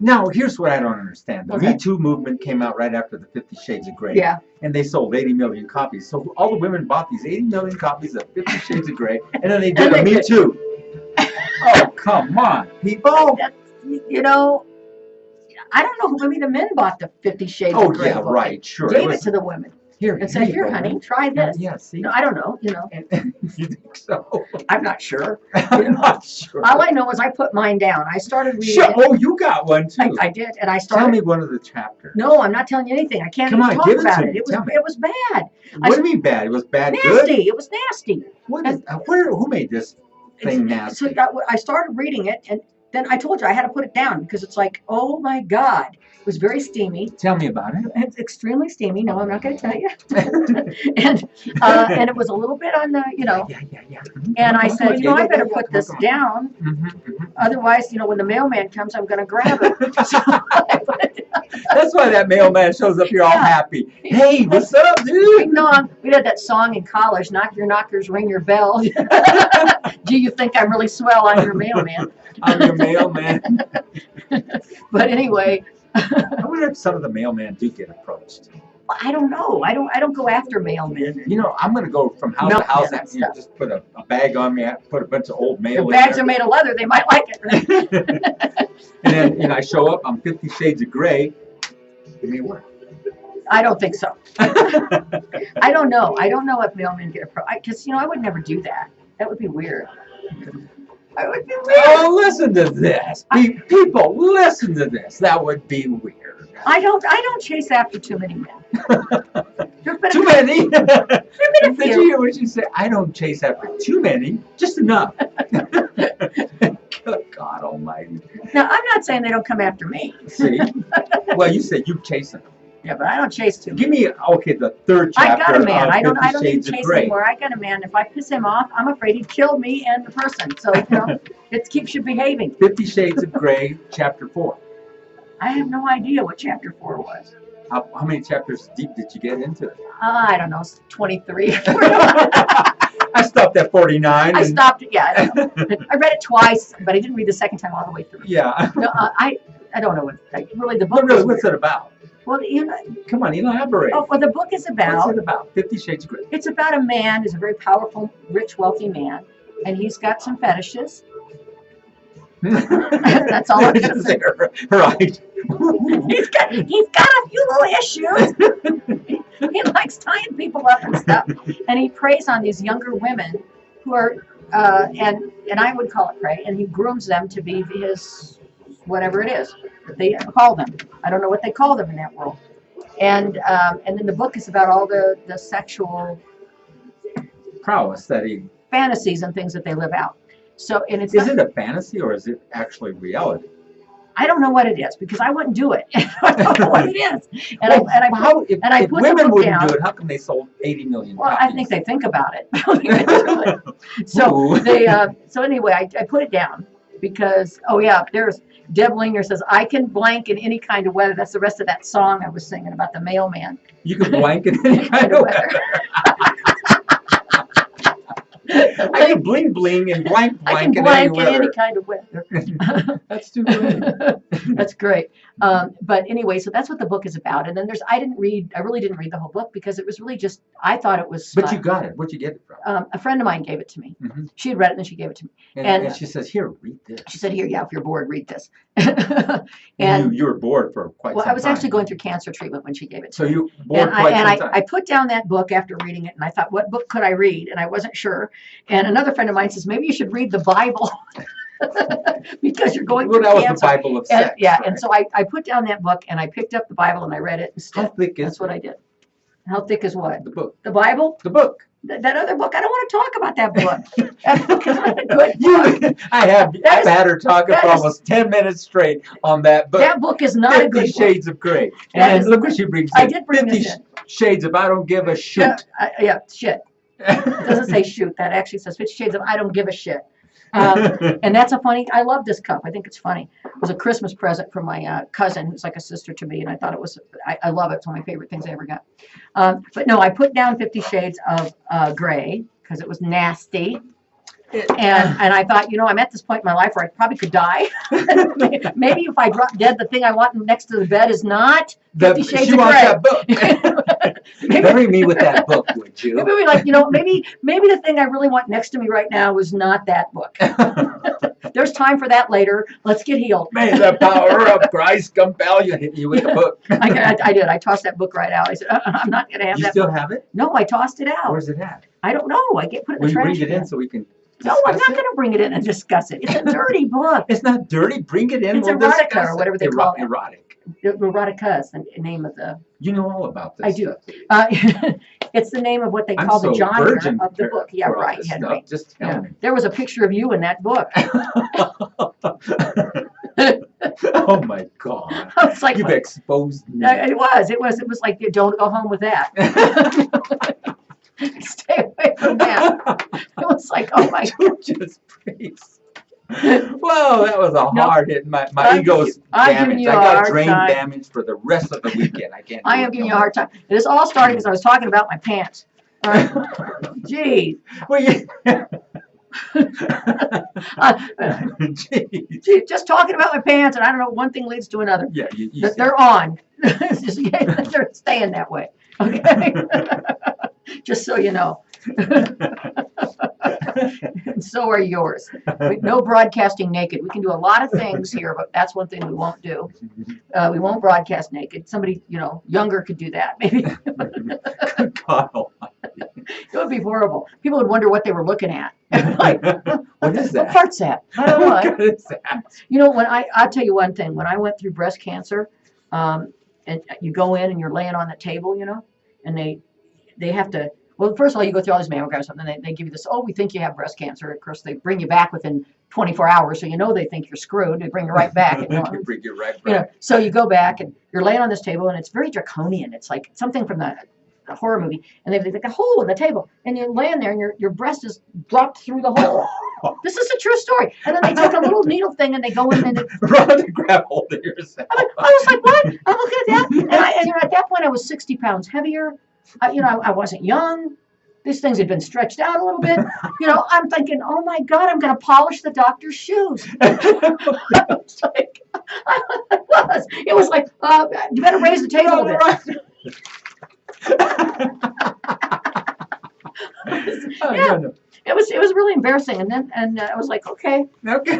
Now, here's what I don't understand. The Okay. Me Too movement came out right after the 50 Shades of Grey. Yeah. And they sold 80 million copies. So all the women bought these 80 million copies of 50 Shades of Grey, and then they did a Me Too. Oh, come on, people. You know, I don't know who, maybe the men bought the 50 Shades Oh, of Grey yeah, book. right, sure. Gave it to the women. Here, And said, here, you go, honey, man. try this. Yeah, see? No, I don't know, you know. You think so? I'm not sure. I'm not sure. All I know is I put mine down. I started reading Sure. it. Oh, you got one too. I did, and I started. Tell me one of the chapters. No, I'm not telling you anything. I can't Come even on, talk give it about to it. me. It Tell me. was bad. What do you mean bad? It was bad Nasty. good? It was nasty. What is, who made this thing nasty? So I started reading it, and then I told you I had to put it down because it's like, oh my God. It was very steamy. Tell me about it. It's extremely steamy. No, I'm not going to tell you. and it was a little bit on the, you know. Yeah. And I Come said, on, you know, I better come put on, this come on. down. Otherwise, you know, when the mailman comes, I'm going to grab it. So I put it down. That's why that mailman shows up here all Yeah. happy. Hey, what's up, dude? No, we had that song in college, knock your knockers, ring your bell. Do you think I'm really swell? I'm your mailman. I'm your mailman. But anyway, I wonder if some of the mailmen do get approached. I don't know. I don't go after mailmen. You know, I'm going to go from house No, to house yeah, and just put a bag on me, put a bunch of old mail The in bags there. are made of leather. They might like it. And then, you know, I show up, I'm 50 Shades of Grey. Give me work. I don't think so. I don't know. I don't know if mailmen get approached. Because, you know, I would never do that. That would be weird. I would be weird. Oh, listen to this. People, listen to this. That would be weird. I don't chase after too many men. There's been a Too few- many? there've been a Did you few. hear what she said? I don't chase after too many, just enough. Good God almighty. Now, I'm not saying they don't come after me. See? Well, you said you're chasing them. Yeah, but I don't chase too Give many. me, okay, the third I chapter got a man. of I don't 50 need Shades to of chase Grey. anymore. I got a man. If I piss him off, I'm afraid he'd kill me and the person. So, you know, it keeps you behaving. 50 Shades of Grey, chapter 4. I have no idea what chapter 4 was. How many chapters deep did you get into it? I don't know, 23. I stopped at 49. I and- stopped it. Yeah, I don't know. I read it twice, but I didn't read the second time all the way through. Yeah. No, I don't know what. Really, the book. But really, is what's weird. it about? Well, you know, Come on, elaborate. well, the book is What's about. it about? 50 Shades of Grey. It's about a man who's a very powerful, rich, wealthy man, and he's got some fetishes. That's all I'm gonna say. Right. He's got a few little issues. He likes tying people up and stuff, and he preys on these younger women who are, and I would call it prey, and he grooms them to be his whatever it is that they call them. I don't know what they call them in that world. And then the book is about all the sexual Prowess that he. fantasies and things that they live out. So, and it's Is not, it a fantasy or is it actually reality? I don't know what it is because I wouldn't do it. I don't know what it is. And I How, if, I if put the women book wouldn't down. do it, how come they sold 80 million Well, copies? I think they think about it. So Ooh. they, so anyway, I put it down because, oh yeah, there's Deb Linger says, I can blank in any kind of weather. That's the rest of that song I was singing about the mailman. You can blank in any kind of weather. I can bling bling and blank I can blank in any blank in weather. any kind of weather. That's too great. That's great. But anyway, so that's what the book is about. And then I really didn't read the whole book because it was really just, I thought it was. But you got it. Where'd you get it from? A friend of mine gave it to me. Mhm. She had read it and then she gave it to me. And she says, here, read this. She said, here, yeah, if you're bored, read this. You were bored for quite Well, some I was time. actually going through cancer treatment when she gave it to So me. you bored quite some time. I put down that book after reading it and I thought, what book could I read? And I wasn't sure. And another friend of mine says, maybe you should read the Bible because you're going Well, through that was cancer. the Bible of And, sex. yeah, right? and so I put down that book and I picked up the Bible and I read it How instead. thick is That's what I did. How thick is what? the book? The Bible? The book. That other book? I don't want to talk about that book. That book is not a good book. I've had her talking for that is- almost 10 minutes straight on that book. That book is not a 50 good book. Shades of Grey. That And is- look what she brings I in. did bring 50 this in. Shades of I don't give a Yeah, shoot. yeah, shit. It doesn't say shoot. That actually says 50 Shades of I don't give a shit. And that's a funny, I love this cup. I think it's funny. It was a Christmas present from my cousin, who's like a sister to me, and I thought it was, I love it. It's one of my favorite things I ever got. But no, I put down 50 Shades of Grey because it was nasty. And I thought, I'm at this point in my life where I probably could die. Maybe if I drop dead, the thing I want next to the bed is not 50 Shades She of wants Grey. that book. Bury me with that book, would you? Maybe we like, maybe the thing I really want next to me right now is not that book. There's time for that later. Let's get healed. May the power of Christ compel you. Hit you with the book. I did. I tossed that book right out. I said, I'm not going to have You that still book. have it? No, I tossed it out. Where's it at? I don't know. I put it in Will the you trash bring it again. in so we can No, I'm discuss not it? going to bring it in and discuss it. It's a dirty book. It's not dirty. Bring it in. It's We'll erotica discuss or it. whatever they call it. Erotic. Erotica is the name of the. You know all about this I do. stuff. It's the name of what they I'm call the so genre virgin of the book. Yeah, for all right, this Henry. stuff. Just tell Yeah. me. There was a picture of you in that book. Oh my God. I was like, You've exposed me. it was like, don't go home with that. Stay away from that. It was like, oh my God. Just praise. Well, that was a No. hard hit. My I'm ego's giving damaged. you I a got hard drain time. damage for the rest of the weekend. I can't. I am giving you a hard time. And this all started because I was talking about my pants. All right. Jeez. Well, you. Jeez. Gee, just talking about my pants, and I don't know, one thing leads to another. Yeah, you But they're on. It's just, they're staying that way. Okay. Just so you know. And so are yours. No broadcasting naked. We can do a lot of things here, but that's one thing we won't do. We won't broadcast naked. Somebody, younger could do that, maybe. Good God Almighty. It would be horrible. People would wonder what they were looking at. Like, What is that? What part's that? I don't know. What is that? When I'll tell you one thing. When I went through breast cancer, and you go in and you're laying on the table, and they have to. Well, first of all, you go through all these mammograms, and then they give you this. Oh, we think you have breast cancer. Of course, they bring you back within 24 hours, so they think you're screwed. They bring you right back. And, Bring you right back. so you go back and you're laying on this table, and it's very draconian. It's like something from the horror movie, and they've like a hole in the table, and you're laying there, and your breast is dropped through the hole. This is a true story. And then they take a little needle thing, and they go in, and Run to grab hold of yourself. I was like, what? I'm looking at that, and at that point, I was 60 pounds heavier. I wasn't young. These things had been stretched out a little bit. I'm thinking, oh my God, I'm going to polish the doctor's shoes. It was like, you better raise the table a bit. Yeah. It was really embarrassing, and I was like, okay. Okay.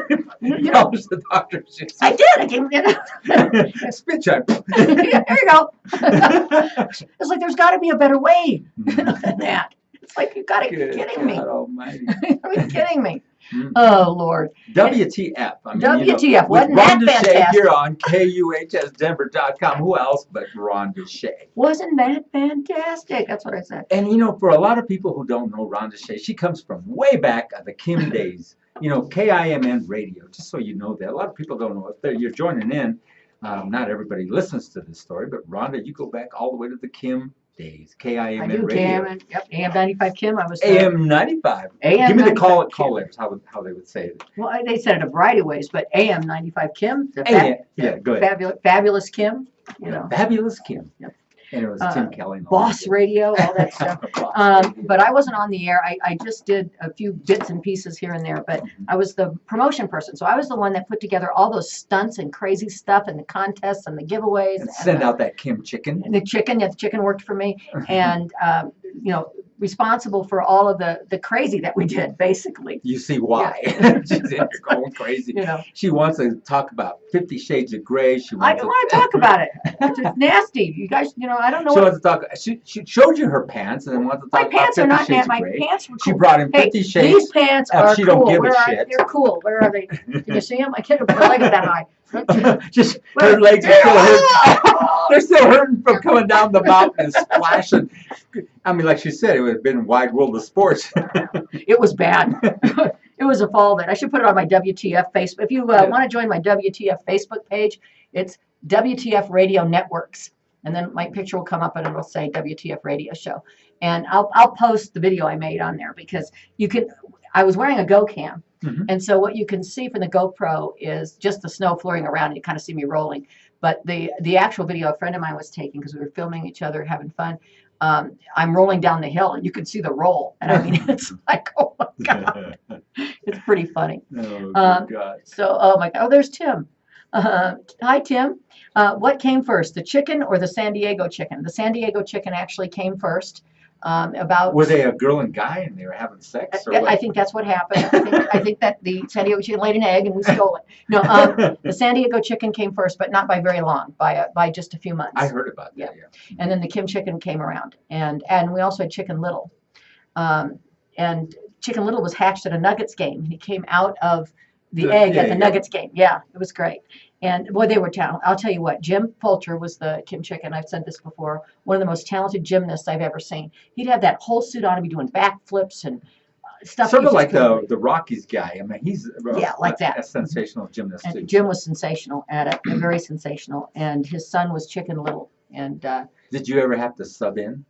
Polish the doctor's shoes. I did. I gave Spit check. yeah, there you go. It's like there's got to be a better way than that. It's like you got to be kidding me. God Almighty. Are you kidding me? Oh, Lord. WTF. I mean, WTF, with wasn't that Ronda Shea fantastic? here on KUHSdenver.com. Who else but Ronda Shea? Wasn't that fantastic? That's what I said. And for a lot of people who don't know Ronda Shea, she comes from way back of the Kim days. KIMN radio, just so you know that. A lot of people don't know. If you're joining in, not everybody listens to this story, but Rhonda, you go back all the way to the Kim days. KIMN I do, radio. Kim, yep, AM 95 Kim. I was AM 95. AM Give me the 95 call Kim. letters, how they would say it. Well, they said it a variety of ways, but AM 95 Kim, the Yeah, go ahead. fabulous Kim, Fabulous Kim. Yep. And it was Tim Kelly. And all Boss that. Radio, all that stuff. Boss Radio. But I wasn't on the air. I just did a few bits and pieces here and there, but I was the promotion person. So I was the one that put together all those stunts and crazy stuff and the contests and the giveaways. And send out that Kim chicken. And the chicken worked for me. And, responsible for all of the crazy that we did, basically. You see why. She's in here going crazy. She wants to talk about 50 Shades of Grey. I don't want to talk about it. It's nasty. You guys, I don't know. She wants to talk. She showed you her pants and then wants to talk My pants are about not 50 Shades my of Grey. pants were cool. She brought in 50 Shades. These pants are she cool. don't give Where a are shit. They're cool. Where are they? Can you see them? I can't put my leg that high. Just her legs are still hurting. They're still hurting from coming down the mountain and splashing. I mean, like she said, it would have been Wide World of Sports. It was bad. It was a fall that I should put it on my WTF Facebook. If you want to join my WTF Facebook page, it's WTF Radio Networks, and then my picture will come up and it'll say WTF Radio Show, and I'll post the video I made on there because you can. I was wearing a GoCam. And so what you can see from the GoPro is just the snow flurrying around and you kind of see me rolling. But the actual video a friend of mine was taking, because we were filming each other, having fun, I'm rolling down the hill and you can see the roll. And I mean, it's like, oh my God. It's pretty funny. Oh, God. So, oh my God. Oh, there's Tim. Hi, Tim. What came first, the chicken or the San Diego chicken? The San Diego chicken actually came first. Were they a girl and guy and they were having sex? Or I think that's what happened. I think that the San Diego chicken laid an egg and we stole it. No, the San Diego chicken came first, but not by very long, by just a few months. I heard about that. Yeah. And then the Kim chicken came around, and we also had Chicken Little, and Chicken Little was hatched at a Nuggets game. He came out of the egg at the Nuggets game. Yeah, it was great. And boy, they were talented. I'll tell you what, Jim Poulter was the Kim chicken. I've said this before. One of the most talented gymnasts I've ever seen. He'd have that whole suit on and be doing backflips and stuff. Sort of like the Rockies guy. I mean, he's like that. A sensational gymnast too. And Jim was sensational at it, and very sensational. And his son was Chicken Little. And did you ever have to sub in?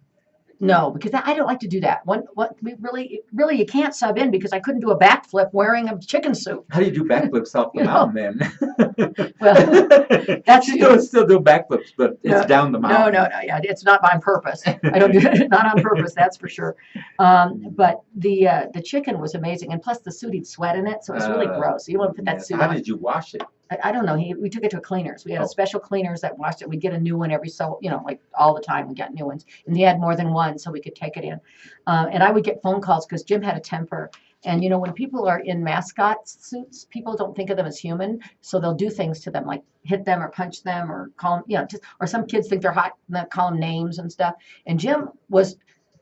No, because I don't like to do that. We really, you can't sub in because I couldn't do a backflip wearing a chicken suit. How do you do backflips off the mountain then? Well, that's you still do backflips, but it's down the mountain. No, yeah, it's not on purpose. I don't do it, not on purpose, that's for sure. But the chicken was amazing, and plus the suit, he'd sweat in it, so it was really gross. You want to put that suit on. How did you wash it? I don't know. We took it to a cleaners. We had special cleaners that washed it. We'd get a new one every like all the time. We got new ones, and he had more than one, so we could take it in. And I would get phone calls because Jim had a temper. And when people are in mascot suits, people don't think of them as human, so they'll do things to them, like hit them or punch them or call them, or some kids think they're hot and they'll call them names and stuff. And Jim was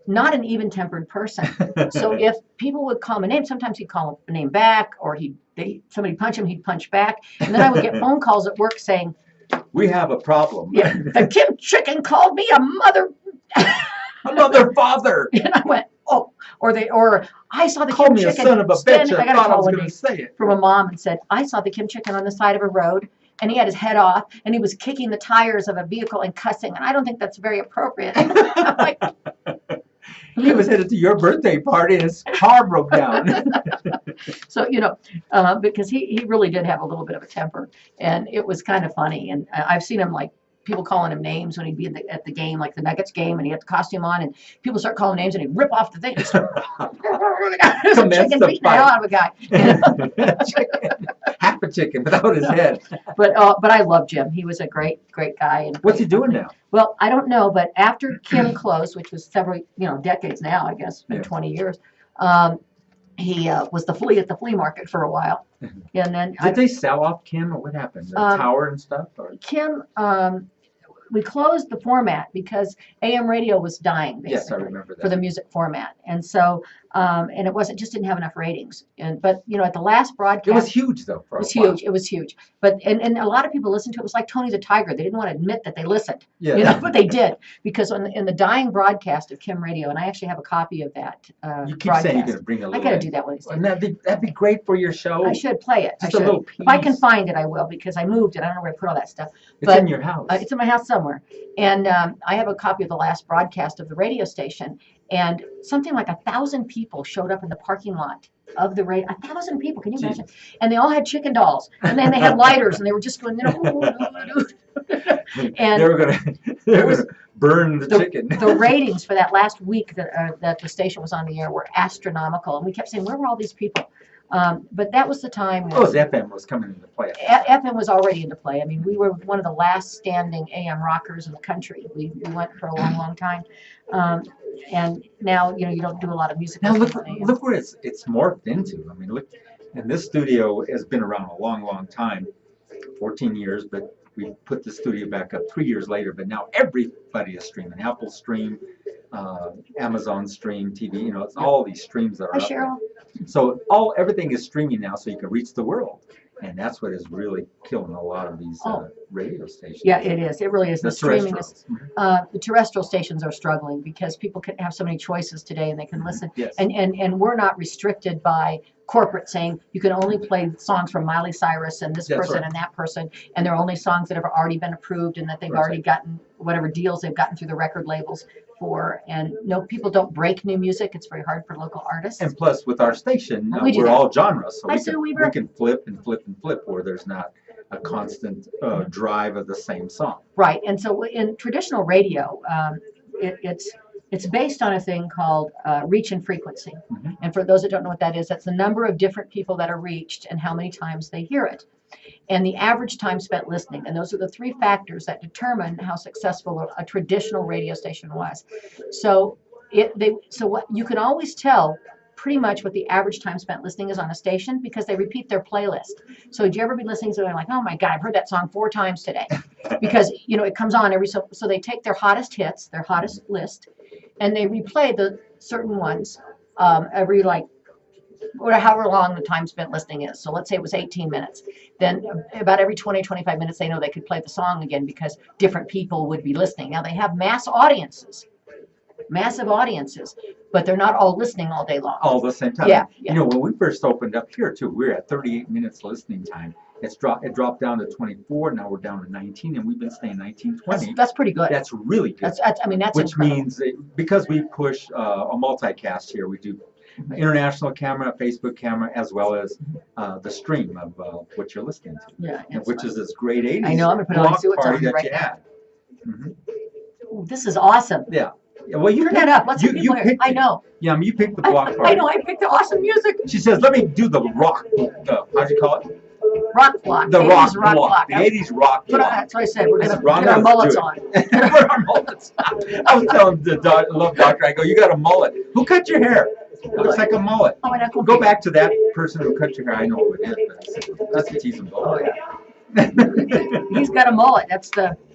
not an even-tempered person. So if people would call him a name, sometimes he'd call a name back, or somebody punch him, he'd punch back. And then I would get phone calls at work saying, "We have a problem." Yeah, the Kim chicken called me a mother. A mother father. And I went, oh, or I saw the Kim Kim chicken. chicken. Me a son of a bitch. I got a call one day say it. from a mom and said, I saw the Kim chicken on the side of a road, and he had his head off, and he was kicking the tires of a vehicle and cussing, and I don't think that's very appropriate. I'm like, he was headed to your birthday party and his car broke down. So, because he really did have a little bit of a temper, and it was kind of funny. And I've seen him, like, people calling him names when he'd be at the game, like the Nuggets game, and he had the costume on, and people start calling names, and he'd rip off the thing. Chicken beating the hell out of a guy. Half a chicken without his head. But I love Jim. He was a great was. And what's he doing now? Well, I don't know, but after Kim closed, which was several, decades now, I guess, 20 years, he was the flea at the flea market for a while. And then did they sell off Kim, or what happened? The tower and stuff? Or? Kim, we closed the format because AM radio was dying, basically, yes, I remember that. for the music format. And so And it wasn't, just didn't have enough ratings. But at the last broadcast. It was huge though. It was huge. It was huge. But and a lot of people listened to it. It was like Tony the Tiger. They didn't want to admit that they listened. Yeah. But they did, because in the dying broadcast of Kim Radio, and I actually have a copy of that. You keep broadcast. saying you're going to bring a I little. got to do that one of these days. And that'd be great for your show. I should play it. Just I a should. little If I can piece. find it, I will, because I moved it. I don't know where I put all that stuff. It's But in your house. it's in my house somewhere. And I have a copy of the last broadcast of the radio station. And something like 1,000 people showed up in the parking lot of the radio. 1,000 people, can you imagine? And they all had chicken dolls. And then they had lighters, and they were just going, and they were gonna burn the chicken. The ratings for that last week that the station was on the air were astronomical. And we kept saying, where were all these people? But that was the time when FM was coming into play. FM was already into play. I mean, we were one of the last standing AM rockers in the country. We went for a long, long time. And now, you don't do a lot of music. Now look where it's morphed into. I mean, look, and this studio has been around a long, long time, 14 years, but we put the studio back up 3 years later. But now everybody is streaming. Apple Stream, Amazon Stream, TV. It's all these streams that are Hi, up there. Cheryl. So everything is streaming now, so you can reach the world, and that's what is really killing a lot of these radio stations. Yeah, it is. It really is. The streaming is. terrestrials. The terrestrial stations are struggling because people can have so many choices today, and they can listen. Yes. And we're not restricted by corporate saying you can only play songs from Miley Cyrus and this That's person right. and that person, and they're only songs that have already been approved and that they've That's already right. gotten whatever deals they've gotten through the record labels for. And no, people don't break new music. It's very hard for local artists. And plus, with our station, Well, we do we're that. all genres, so Hi, we Sue can, Weaver. we can flip and flip and flip, where there's not a constant drive of the same song. Right, and so in traditional radio, it's based on a thing called reach and frequency. Mhm. And for those that don't know what that is, that's the number of different people that are reached and how many times they hear it. And the average time spent listening. And those are the three factors that determine how successful a traditional radio station was. So what you can always tell pretty much what the average time spent listening is on a station, because they repeat their playlist. So did you ever be listening to something like, oh my God, I've heard that song 4 times today? Because it comes on every so they take their hottest hits, their hottest list, and they replay the certain ones every or however long the time spent listening is. So let's say it was 18 minutes. Then about every 20, 25 minutes, they know they could play the song again because different people would be listening. Now they have massive audiences, but they're not all listening all day long. All the same time. Yeah. When we first opened up here too, we were at 38 minutes listening time. It dropped down to 24. Now we're down to 19, and we've been staying 19, 20. That's pretty good. That's really good. That's Which incredible. means because we push a multicast here, we do international camera, Facebook camera, as well as the stream of what you're listening to. Yeah, And it's which fun. is this great 80s I know, I'm gonna put it on and block see what's party on that right you now. had. Mhm. Ooh, this is awesome. Yeah. Well, you Turn that up. Let's you, see you people hear. picked I it. know. Yeah, you picked the block I party. know. I picked the awesome music. She says, let me do the rock, how'd you call it? Rock block. The 80s rock block. The I- 80s rock Put on, block. that's what I said. We're I gonna said, Ronda, get our let's mullets do on. Put our mullets on. I was telling the love doctor, I go, you got a mullet. Who cut your hair? It looks like a mullet. Oh, and I Go back to that person who cut your hair. I know who it is, but I said, that's a tease and blow. Oh yeah. He's got a mullet.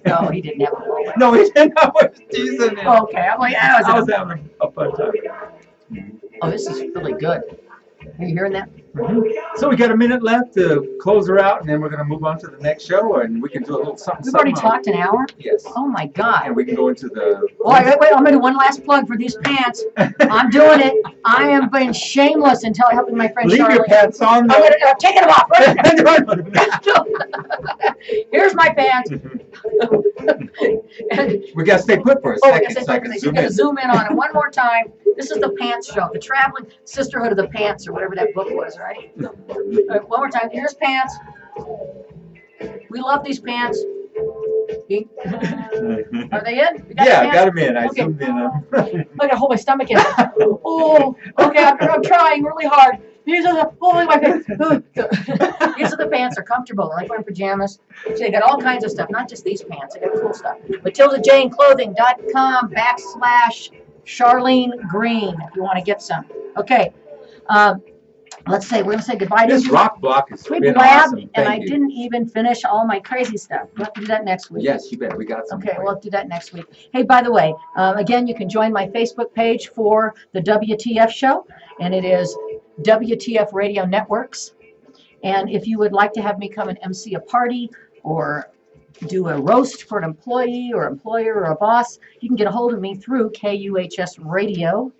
No, he didn't have a mullet. No, he didn't. I was teasing him. Okay, I'm like, I was having a fun time. oh, this is really good. Are you hearing that? So we got a minute left to close her out, and then we're going to move on to the next show, and we can do a little something. We've already something. talked an hour. Yes. Oh my God. And we can go into the. Oh, wait, I'm gonna do one last plug for these pants. I'm doing it. I am being shameless until helping my friend Leave your Charlotte. pants on. I'm taking them off. though. Here's my pants. We got to stay put for a Oh, I second guess so I I can just zoom gotta in. zoom in on it one more time. This is the Pants Show, the Traveling Sisterhood of the Pants, or whatever that book was, right? All right, one more time. Here's pants. We love these pants. Are they in? We got Yeah, the I pants? got them in. I Okay. zoomed in. I gotta hold my stomach in. Oh, okay. I'm trying really hard. These are the my pants. These are the pants. They're comfortable. I like wearing pajamas. So they got all kinds of stuff, not just these pants. They got cool stuff. MatildaJaneClothing.com/Charlene Green if you want to get some. Okay. let's say, we're gonna say goodbye to This you. rock block has We been blabbed, awesome. and Thank I you. didn't even finish all my crazy stuff. We'll have to do that next week. Yes, you bet. We got some. Okay, for we'll you. have to do that next week. Hey, by the way, again, you can join my Facebook page for the WTF show, and it is WTF Radio Networks. And if you would like to have me come and MC a party or do a roast for an employee or employer or a boss, you can get a hold of me through KUHS Radio,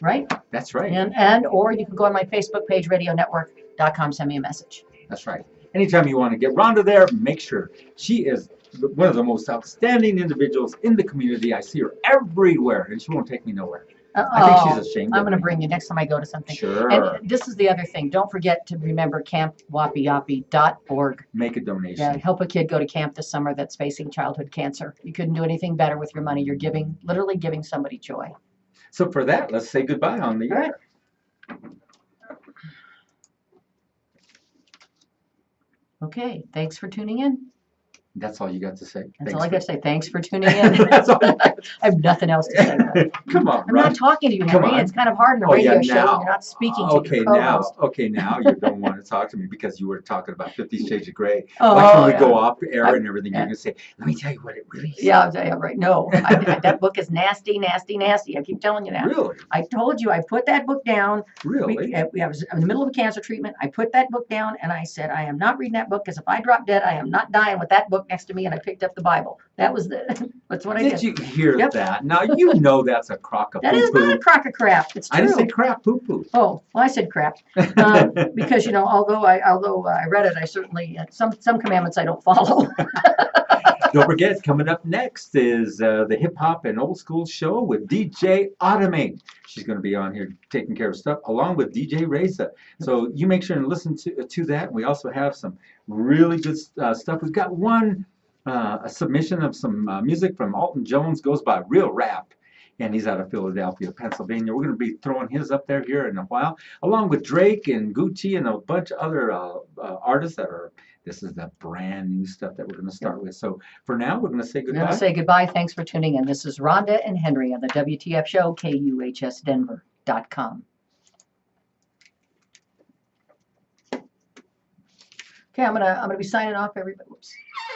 right? That's right. And or you can go on my Facebook page, radionetwork.com, send me a message. That's right. Anytime you want to get Rhonda there, make sure. She is one of the most outstanding individuals in the community. I see her everywhere, and she won't take me nowhere. I think she's ashamed I'm of going to me. bring you next time I go to something. Sure. And this is the other thing. Don't forget to remember campwapiapi.org. Make a donation. Yeah, help a kid go to camp this summer that's facing childhood cancer. You couldn't do anything better with your money. You're giving, literally giving somebody joy. So for that, let's say goodbye on the All right. air. Okay, thanks for tuning in. That's all you got to say. That's Thanks all I for- got to say. Thanks for tuning in. That's all. I have nothing else to say. About it. Come on, I'm not Ron. talking to you, Come Henry. on. It's kind of hard in a Oh, yeah, radio show now. when you're not speaking to Okay, your now, co-host. you don't want to talk to me because you were talking about 50 Shades of Grey. Oh, Like when we yeah. go off air I- and everything, you're going to say, let me tell you what it really is. Yeah, right. No, that book is nasty, nasty, nasty. I keep telling you that. Really? I told you I put that book down. Really? I was in the middle of a cancer treatment. I put that book down and I said, I am not reading that book because if I drop dead, I am not dying with that book next to me. And I picked up the Bible. That was that's what I did. Did you hear Yep. that? Now, you know that's a crock of That is not a poo-poo. crock of crap. It's true. I didn't say crap poo-poo. Oh, well, I said crap. Because, although I read it, I certainly, some commandments I don't follow. Don't forget, coming up next is the Hip Hop and Old School Show with DJ Automate. She's going to be on here taking care of stuff along with DJ Reza. So you make sure and listen to that. We also have some really good stuff. We've got a submission of some music from Alton Jones, goes by Real Rap. And he's out of Philadelphia, Pennsylvania. We're going to be throwing his up there here in a while, along with Drake and Gucci and a bunch of other artists that are. This is the brand new stuff that we're going to start with. So for now, we're going to say I'm goodbye. going to say goodbye. Thanks for tuning in. This is Rhonda and Henry on the WTF show, KUHSdenver.com. Okay, I'm gonna be signing off. Everybody, whoops,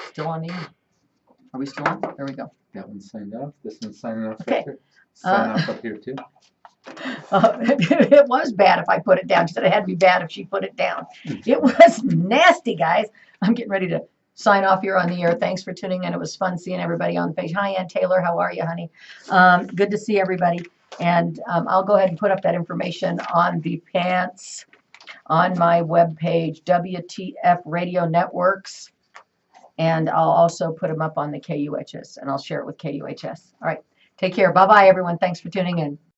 still on the. Are we still on? There we go. That one's signed off. This one's signing off. Okay. Right there. Sign off up here too. It was bad if I put it down. She said it had to be bad if she put it down. It was nasty, guys. I'm getting ready to sign off here on the air. Thanks for tuning in. It was fun seeing everybody on the page. Hi, Ann Taylor. How are you, honey? Good to see everybody. And I'll go ahead and put up that information on the pants on my webpage, WTF Radio Networks. And I'll also put them up on the KUHS, and I'll share it with KUHS. All right. Take care. Bye-bye, everyone. Thanks for tuning in.